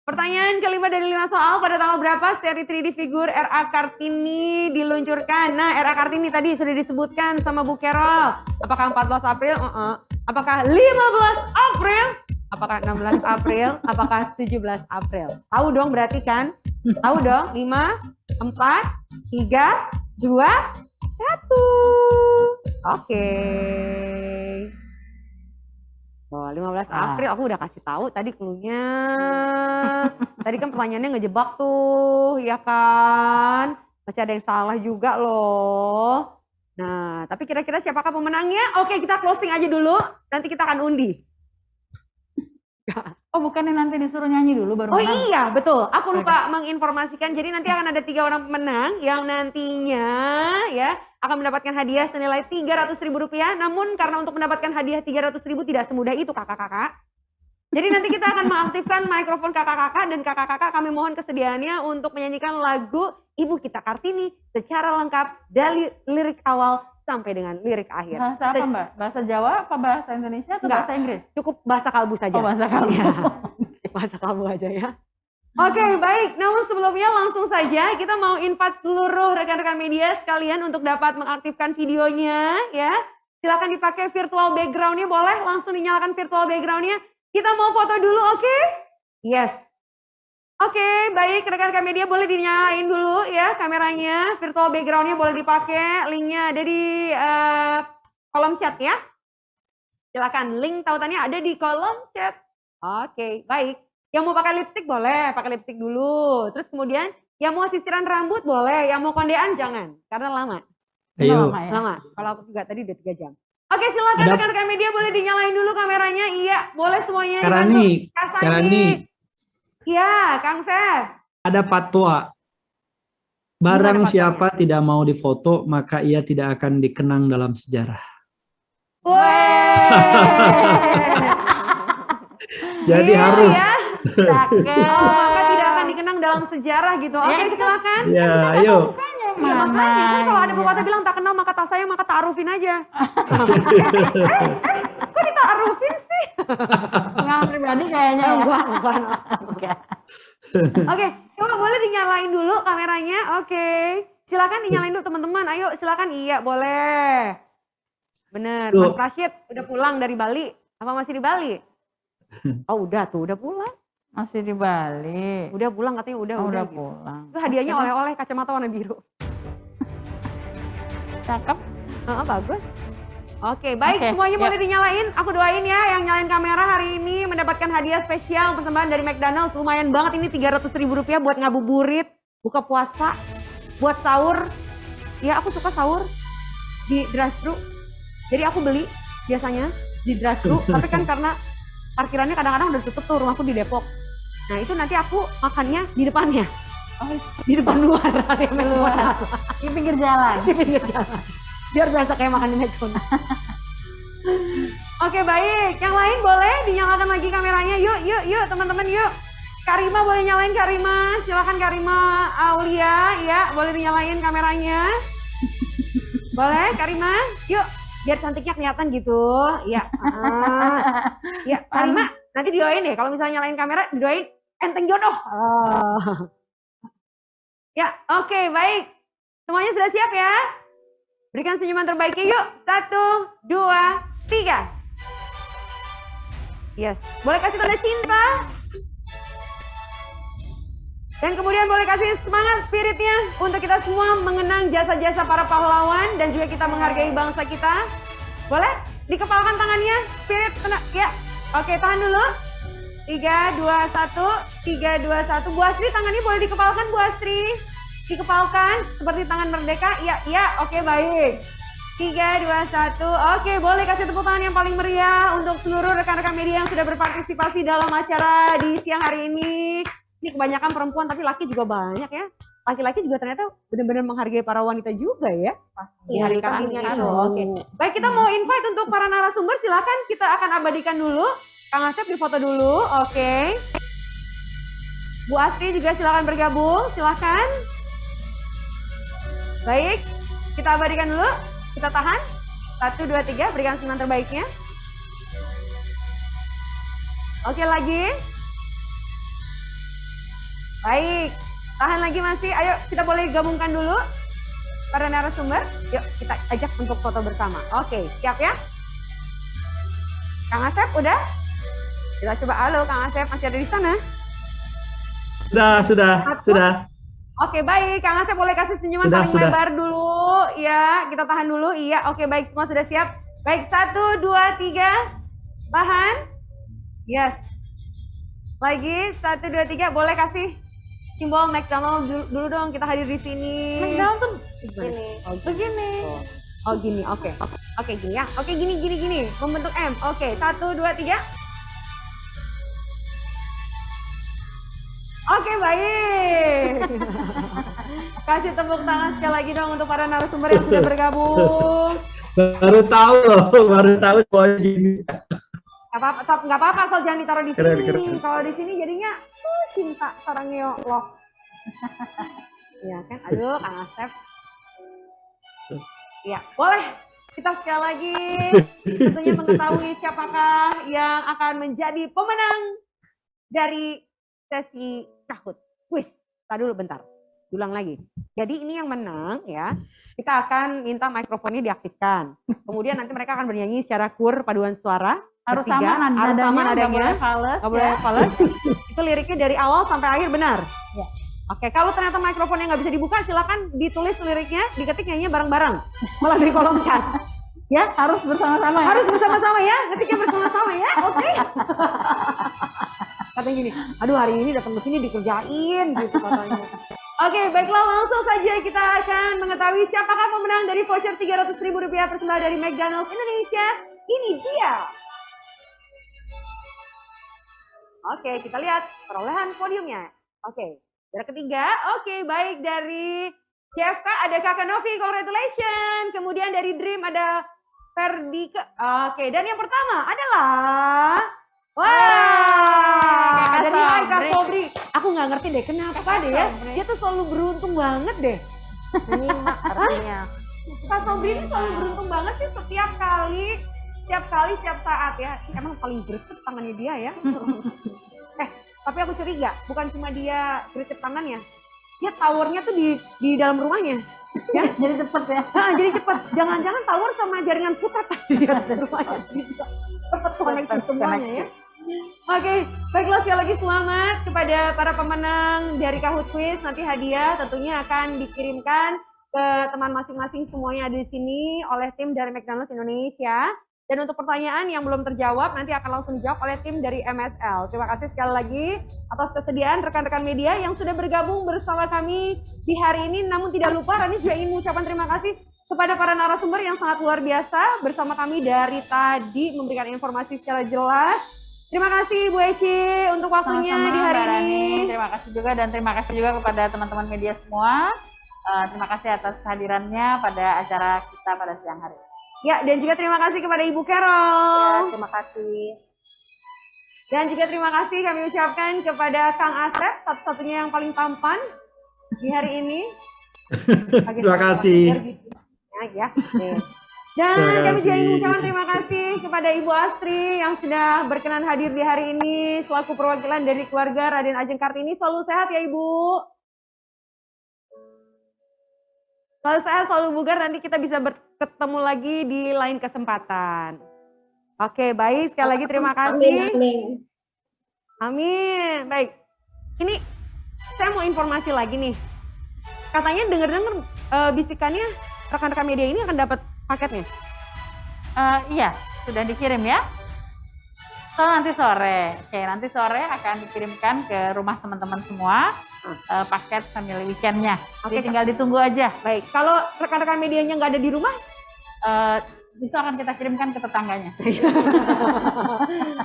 Pertanyaan kelima dari 5 soal, pada tanggal berapa seri 3D figur R.A. Kartini diluncurkan? Nah, R.A. Kartini tadi sudah disebutkan sama Bu Carol. Apakah 14 April? Apakah 15 April? Apakah 16 April? Apakah 17 April? Tahu dong berarti kan? Tahu dong? 5, 4, 3, 2, 1. Oke. Oh, 15 April aku udah kasih tahu tadi clue-nya. Tadi kan pertanyaannya ngejebak tuh, ya kan? Masih ada yang salah juga loh. Nah, tapi kira-kira siapakah pemenangnya? Oke, kita closing aja dulu. Nanti kita akan undi. Oh, bukannya nanti disuruh nyanyi dulu baru Oh menang? iya, betul. Aku lupa menginformasikan. Jadi nanti akan ada 3 orang pemenang yang nantinya ya akan mendapatkan hadiah senilai Rp300.000. Namun karena untuk mendapatkan hadiah Rp300.000 tidak semudah itu kakak-kakak. Jadi nanti kita akan mengaktifkan mikrofon kakak-kakak dan kakak-kakak kami mohon kesediaannya untuk menyanyikan lagu Ibu Kita Kartini secara lengkap dari lirik awal sampai dengan lirik akhir. Bahasa apa Mbak? Bahasa Jawa apa bahasa Indonesia atau Enggak. bahasa Inggris? Cukup bahasa kalbu saja. Oh, bahasa kalbu. Ya, bahasa kalbu aja ya. Oke, baik. Namun sebelumnya langsung saja kita mau invite seluruh rekan-rekan media sekalian untuk dapat mengaktifkan videonya ya. Silakan dipakai virtual background-nya, boleh langsung dinyalakan virtual background-nya. Kita mau foto dulu, oke? Yes. Oke, baik rekan-rekan media boleh dinyalain dulu ya kameranya, virtual background-nya boleh dipakai, linknya ada di kolom chat ya. Silakan, link tautannya ada di kolom chat. Oke, baik. Yang mau pakai lipstick boleh, pakai lipstick dulu. Terus kemudian yang mau sisiran rambut boleh, yang mau kondean jangan, karena lama. Ayo. Lama ya? Lama, kalau aku juga tadi udah 3 jam. Oke, silakan Ada- rekan-rekan media boleh dinyalain dulu kameranya. Iya, boleh semuanya. Karani, Kak Sandi. Karani, Iya, Kang Sef. ada fatwa. Gimana Barang fatwanya? siapa tidak mau difoto, maka ia tidak akan dikenang dalam sejarah. Jadi Iya, harus. ya. Cakep. Oh, maka tidak akan dikenang dalam sejarah gitu. Oke, Ya, silakan. Ya, ayo. Bukannya yang Ya, mana? makanya kan kalau ada Iya. pepatah bilang tak kenal maka tak sayang maka ta'arufin aja. Kok dita'arufin sih? Pengalaman pribadi kayaknya ya. Bukan. Enggak. Oke, coba boleh dinyalain dulu kameranya. Oke. Silakan dinyalain dulu teman-teman. Ayo silakan. Iya, boleh. Bener, Tuh. Mas Rashid udah pulang dari Bali. Apa masih di Bali? Oh, udah tuh, udah pulang. Masih di Bali. Udah pulang katanya udah Oh, udah gitu. pulang. Itu hadiahnya oleh-oleh kacamata warna biru. Cakep. Bagus. Oke, baik Oke, semuanya yuk. boleh dinyalain. Aku doain ya yang nyalain kamera hari ini mendapatkan hadiah spesial persembahan dari McDonald's. Lumayan banget ini Rp300.000 buat ngabuburit, buka puasa, buat sahur. Ya aku suka sahur di drive-thru. Jadi aku beli biasanya di drive-thru. Tapi kan karena parkirannya kadang-kadang udah tutup tuh, rumahku di Depok. Nah itu nanti aku makannya di depannya. Oh, Di depan luar area McDonald's. di pinggir jalan. Di pinggir jalan. Biar berasa kayak makan di McDonald's. Oke baik, yang lain boleh dinyalakan lagi kameranya. Yuk teman-teman yuk. Karima boleh nyalain Karima, silakan Karima Aulia ya, boleh dinyalain kameranya. Boleh Karima, yuk biar cantiknya kelihatan gitu. Ya, ya Karima nanti didoain deh kalau misalnya nyalain kamera didoain enteng jodoh. Ya oke baik, semuanya sudah siap ya? Berikan senyuman terbaiknya yuk. 1, 2, 3. Yes. Boleh kasih tanda cinta. Dan kemudian boleh kasih semangat spiritnya untuk kita semua mengenang jasa-jasa para pahlawan dan juga kita menghargai bangsa kita. Boleh? Dikepalkan tangannya. Spirit tenang. Ya. Oke, tahan dulu. 3, 2, 1. 3, 2, 1. Bu Astri tangannya boleh dikepalkan Bu Astri. Dikepalkan seperti tangan merdeka. Iya, oke baik. 3, 2, 1. Oke, boleh kasih tepuk tangan yang paling meriah untuk seluruh rekan-rekan media yang sudah berpartisipasi dalam acara di siang hari ini. Ini kebanyakan perempuan, tapi laki juga banyak ya. Laki-laki juga ternyata benar-benar menghargai para wanita juga ya. Di hari Kartini itu. Oke. Baik, kita mau invite untuk para narasumber, silakan kita akan abadikan dulu. Kang Asep difoto dulu, oke. Bu Astri juga silakan bergabung, silakan. Baik, kita abadikan dulu. Kita tahan. 1, 2, 3, berikan senyuman terbaiknya. Oke, lagi. Baik, tahan lagi masih. Ayo kita boleh gabungkan dulu para narasumber. Yuk kita ajak untuk foto bersama. Oke, siap ya? Kang Asep udah? Kita coba, halo Kang Asep, masih ada di sana? Sudah. Oke, baik. Kang Asep boleh kasih senyuman paling lebar dulu. Ya, kita tahan dulu. Iya, oke, baik. Semua sudah siap. Baik, 1, 2, 3. Tahan. Yes. Lagi, 1, 2, 3. Boleh kasih simbol McDonald dulu dong. Kita hadir di sini. McDonald tuh Begini. begini. Oh, gini. Oke. Oke, gini ya. Oke, gini. Membentuk M. Oke, 1, 2, 3. Oke, baik. Kasih tepuk tangan sekali lagi dong untuk para narasumber yang sudah bergabung. Baru tahu soalnya gini. Nggak apa-apa, asal jangan ditaruh di Keren. sini. Kalau di sini jadinya cinta sarangnya loh. Iya kan? Aduh, Kang Asep. Iya, boleh. Kita sekali lagi tentunya mengetahui siapakah yang akan menjadi pemenang dari sesi Kahoot Quiz. Tadi dulu bentar, ulang lagi. Jadi ini yang menang ya, kita akan minta mikrofonnya diaktifkan. Kemudian nanti mereka akan bernyanyi secara kur paduan suara. Harus bertiga, sama nadanya. Nggak boleh fals. Itu liriknya dari awal sampai akhir benar. Ya. Oke, kalau ternyata mikrofonnya nggak bisa dibuka, silakan ditulis liriknya, diketik nyanyinya bareng-bareng melalui kolom chat. Ya, harus bersama-sama. Harus bersama-sama ya, ketiknya bersama-sama ya, oke? Katanya gini, aduh hari ini datang ke sini dikerjain gitu katanya. Oke, baiklah langsung saja kita akan mengetahui siapakah pemenang dari voucher Rp300.000 persembahan dari McDonald's Indonesia. Ini dia. Oke, kita lihat perolehan podiumnya. Oke, dari ketiga, oke, baik dari CFK ada Kakak Novi, congratulations. Kemudian dari Dream ada Ferdi. Oke, dan yang pertama adalah wah, dari Kak Sobri. Aku nggak ngerti deh kenapa deh ya. Dia tuh selalu beruntung banget deh. Menyimak artinya. Kak Sobri ini selalu beruntung banget sih setiap kali, setiap saat ya. Emang paling greget tangannya dia ya. Tapi aku curiga, bukan cuma dia greget tangannya. Dia towernya tuh di dalam rumahnya. Ya, jadi cepet ya. Jadi cepet. Jangan-jangan tower sama jaringan putar di dalam rumahnya. Cepet koneksi semuanya ya. Oke, baiklah sekali lagi selamat kepada para pemenang dari Kahoot Quiz. Nanti hadiah tentunya akan dikirimkan ke teman masing-masing semuanya ada di sini oleh tim dari McDonald's Indonesia. Dan untuk pertanyaan yang belum terjawab nanti akan langsung dijawab oleh tim dari MSL. Terima kasih sekali lagi atas kesediaan rekan-rekan media yang sudah bergabung bersama kami di hari ini. Namun tidak lupa Rani juga ingin mengucapkan terima kasih kepada para narasumber yang sangat luar biasa bersama kami dari tadi memberikan informasi secara jelas. Terima kasih Bu Eci untuk waktunya Sama-sama, di hari Mbak Rani. ini. Terima kasih juga dan terima kasih juga kepada teman-teman media semua. Terima kasih atas kehadirannya pada acara kita pada siang hari ini. Ya, dan juga terima kasih kepada Ibu Ya, Carol. terima kasih. Dan juga terima kasih kami ucapkan kepada Kang Asep, satu-satunya yang paling tampan di hari ini. Terima kasih. Ya. Dan Terima kami juga ingin kasih. mengucapkan terima kasih kepada Ibu Astri yang sudah berkenan hadir di hari ini selaku perwakilan dari keluarga Raden Ajeng Kartini. Selalu sehat ya Ibu. Selalu sehat, selalu bugar. Nanti kita bisa ketemu lagi di lain kesempatan. Oke, baik. Sekali lagi terima kasih. Amin. Amin. Baik. Ini saya mau informasi lagi nih. Katanya dengar-dengar bisikannya rekan-rekan media ini akan dapat paketnya. Iya, sudah dikirim ya. So nanti sore, nanti sore akan dikirimkan ke rumah teman-teman semua paket family weekendnya. Oke, Jadi tinggal ditunggu aja. Baik. Kalau rekan-rekan medianya nggak ada di rumah, itu akan kita kirimkan ke tetangganya.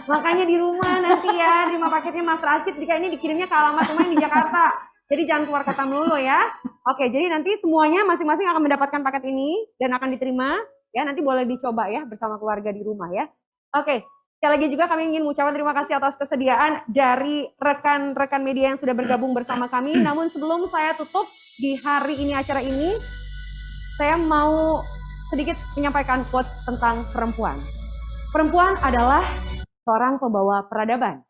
Makanya di rumah nanti ya, terima paketnya Mas Rashid jika ini dikirimnya ke alamat rumah yang di Jakarta. Jadi jangan keluar kota melulu ya. Oke, jadi nanti semuanya masing-masing akan mendapatkan paket ini dan akan diterima. Ya, nanti boleh dicoba ya bersama keluarga di rumah ya. Oke, sekali lagi juga kami ingin mengucapkan terima kasih atas kesediaan dari rekan-rekan media yang sudah bergabung bersama kami. Namun sebelum saya tutup di hari ini acara ini, saya mau sedikit menyampaikan quote tentang perempuan. Perempuan adalah seorang pembawa peradaban.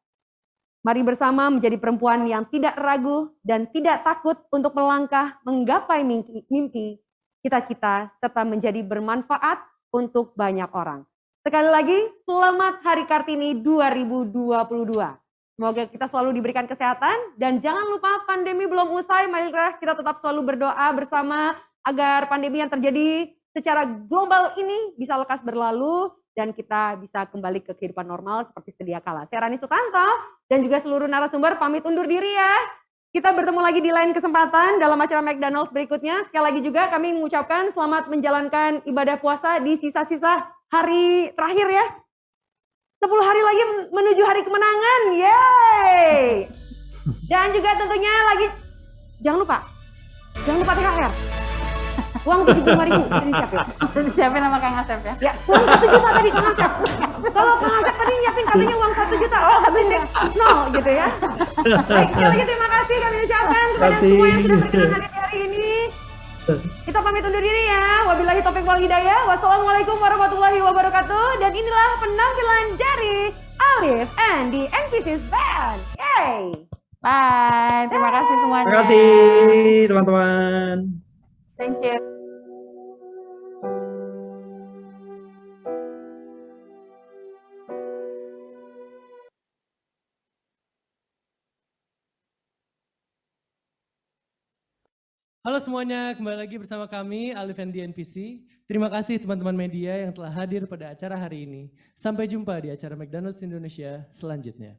Mari bersama menjadi perempuan yang tidak ragu dan tidak takut untuk melangkah menggapai mimpi, cita-cita, serta menjadi bermanfaat untuk banyak orang. Sekali lagi, selamat Hari Kartini 2022. Semoga kita selalu diberikan kesehatan dan jangan lupa pandemi belum usai, marilah kita tetap selalu berdoa bersama agar pandemi yang terjadi secara global ini bisa lekas berlalu dan kita bisa kembali ke kehidupan normal seperti sedia kala. Saya Rani Sutanto dan juga seluruh narasumber pamit undur diri ya. Kita bertemu lagi di lain kesempatan dalam acara McDonald's berikutnya. Sekali lagi juga kami mengucapkan selamat menjalankan ibadah puasa di sisa-sisa hari terakhir ya. 10 hari lagi menuju hari kemenangan. Yeay! Dan juga tentunya lagi jangan lupa THR. Uang 75.000 tadi siapin. Siapin sama Kang Asep ya. Ya, uang 1 juta tadi Kang Asep. Kalau Kang Asep tadi nyiapin katanya uang 1 juta, oh habis deh 0 gitu ya. Baik, sekali lagi terima kasih kami ucapkan kepada semua yang sudah berkenan hadir hari ini. Kita pamit undur diri ya. Wabillahi taufiq wal hidayah. Wassalamualaikum warahmatullahi wabarakatuh. Dan inilah penampilan dari Alif and the NPC's Band. Yay! Bye, terima kasih semuanya. Terima kasih teman-teman. Thank you. Halo semuanya, kembali lagi bersama kami Alif and the NPC. Terima kasih teman-teman media yang telah hadir pada acara hari ini. Sampai jumpa di acara McDonald's Indonesia selanjutnya.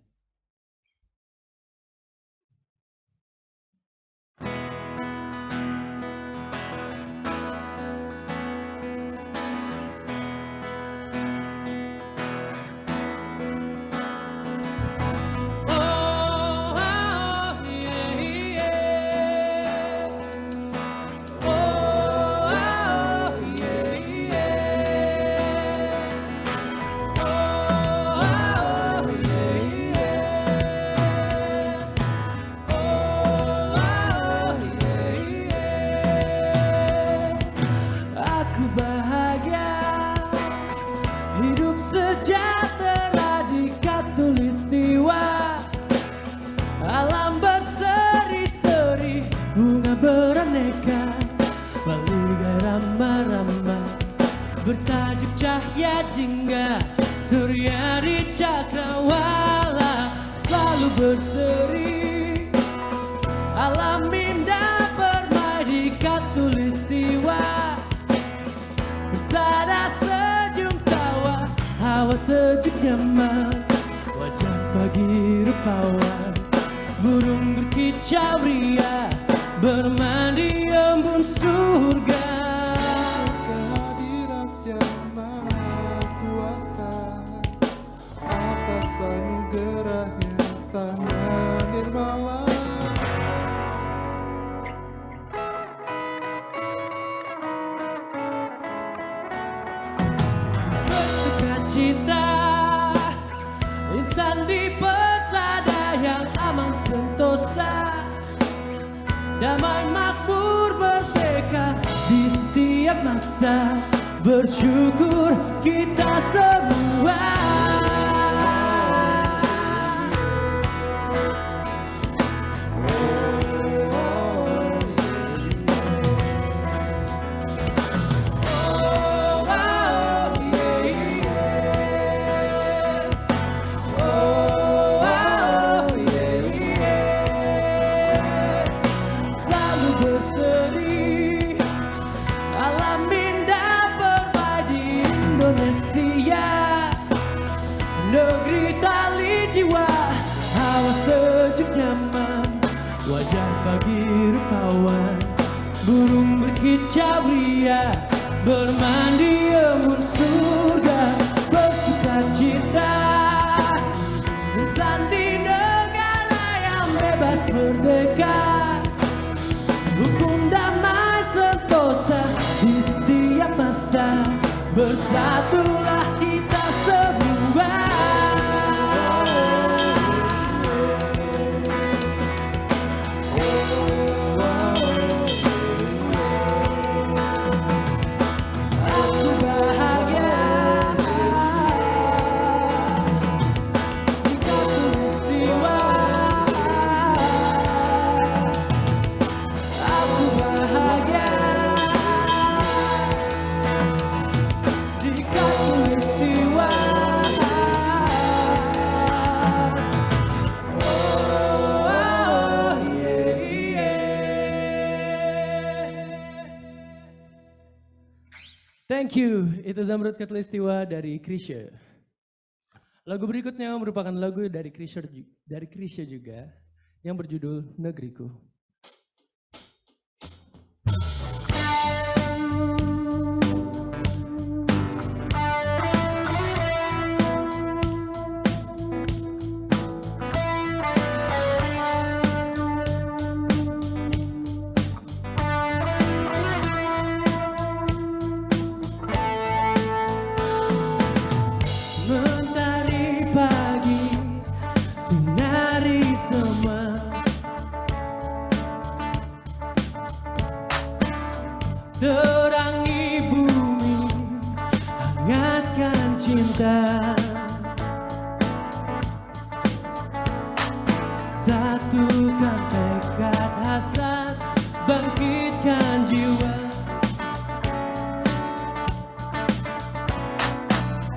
Bertajuk cahaya jingga, surya di cakrawala selalu berseri. Alam indah bermain di khatulistiwa, bersada senyum tawa, hawa sejuk nyaman, wajah pagi rupawan, burung berkicau ria, bermain di embun surga. Gerahnya tanah nirmala. Bersukacita, insan di persada yang aman sentosa, damai makmur merdeka di setiap masa. Bersyukur kita semua. Negeri tali jiwa, hawa sejuk nyaman, wajah pagi rupawan, burung berkicau ria, bermandi embun surga, bersuka cita insan di negara yang bebas merdeka. Hukum damai sentosa di setiap masa, bersatulah kita semua. Aku bahagia di khatulistiwa. Aku bahagia di khatulistiwa. Oh, yeah, yeah. Thank you, itu Zamrud Khatulistiwa dari Krisya. Lagu berikutnya merupakan lagu dari Krisya juga yang berjudul Negeriku. Mentari pagi, sinari semua, terangi bumi, hangatkan cinta. Satukan tekad hasrat, bangkitkan jiwa.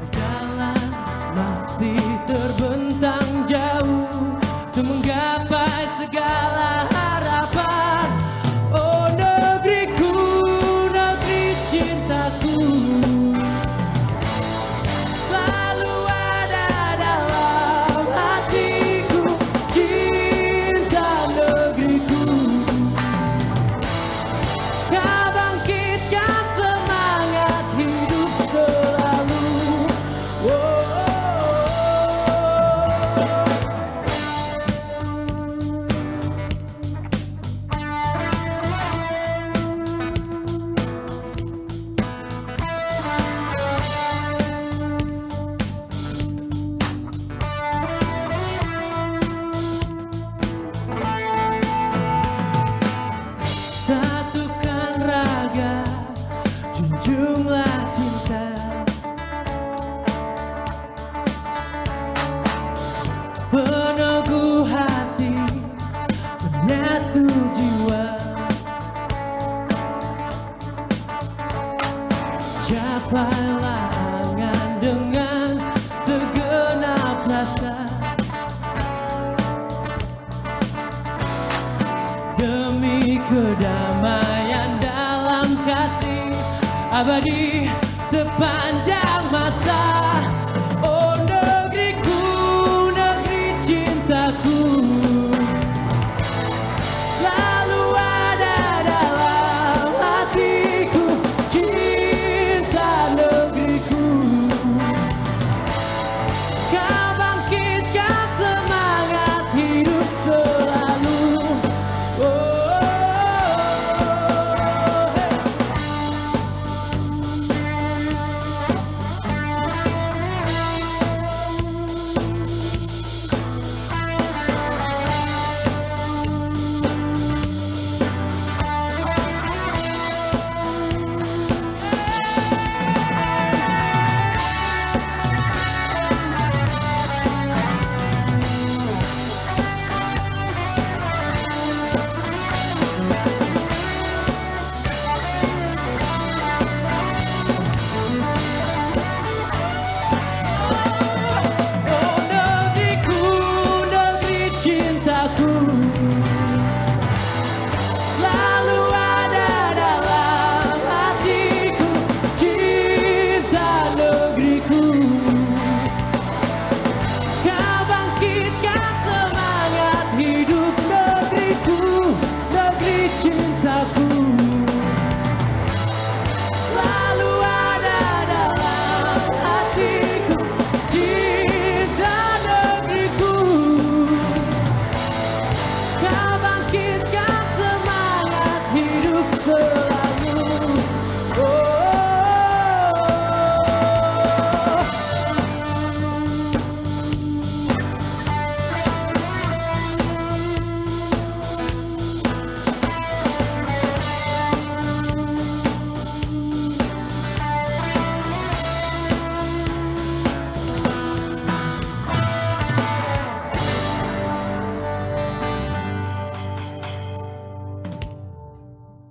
Jalan masih terbentang jauh untuk menggapai segala harapan. Oh negeriku, negeri cintaku, selalu ada dalam hatiku. Cinta negeriku, kau bangkitkan semangat hidup selalu. Oh. Satukan raga, junjunglah cinta. Peneguh hati, menyatu jiwa. Capailah angan dengan segenap rasa. Demi kedamaian dalam kasih abadi sepanjang masa. Oh negeriku, negeri cintaku, selalu ada dalam hatiku. Cinta negeriku, kau bangkitkan semangat hidup selalu. Oh, hey.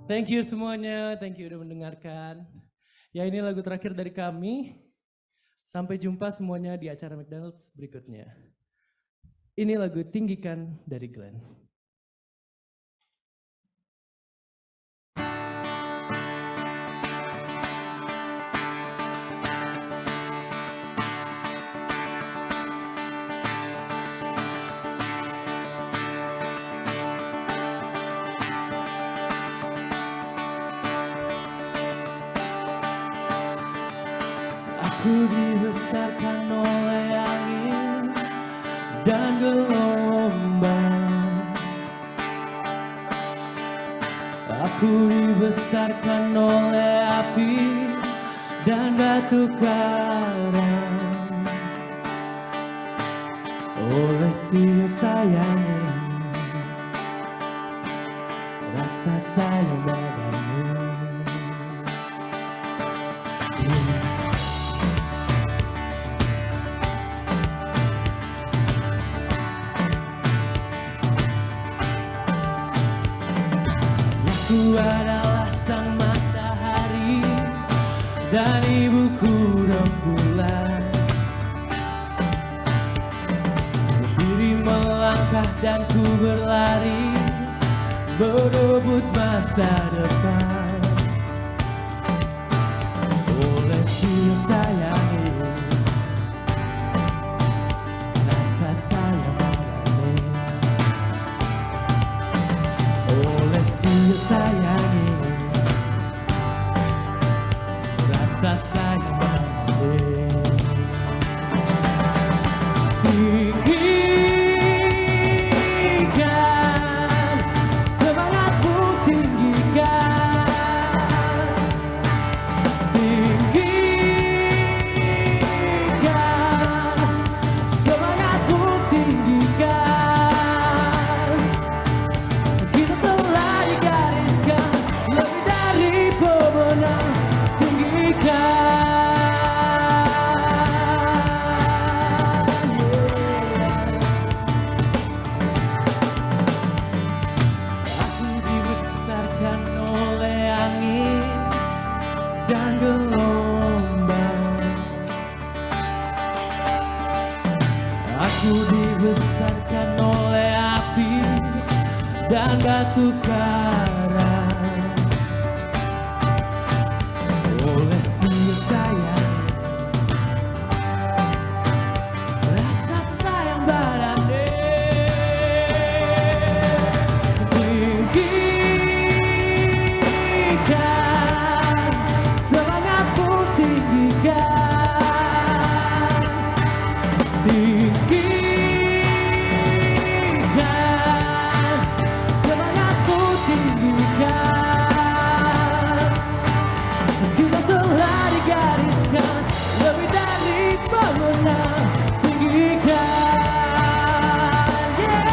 Thank you semuanya, thank you udah mendengarkan. Ya ini lagu terakhir dari kami. Sampai jumpa semuanya di acara McDonald's berikutnya. Ini lagu Tinggikan dari Glenn. Aku dibesarkan oleh angin dan gelombang. Aku dibesarkan oleh api dan batu karang. Oleh siu sayangnya, rasa sayang padamu. Aku adalah sang matahari dan ibuku rembulan. Berdiri melangkah dan ku berlari, berebut masa depan. Oleh siu sayangi, rasa sayang padamu. Oleh siu sayangi, rasa sayang padamu. Tinggikan semangatmu, tinggikan, tinggikan semangatmu, tinggikan. Kita telah digariskan lebih dari pemenang. Tinggikan. Aku dibesarkan oleh angin dan gelombang. Aku dibesarkan oleh api dan batu karang. Oleh siu sayang, rasa sayang padamu. Tinggikan semangatmu, tinggikan, tinggikan semangatmu, tinggikan. Kita telah digariskan lebih dari pemenang. Tinggikan, yeah.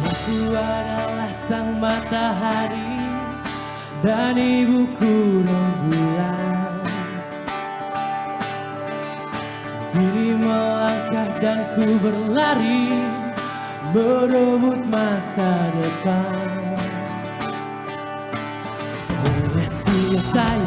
Aku adalah sang matahari dan ibuku rembulan. Diri melangkah dan ku berlari, berebut masa depan. Oleh siu sayang,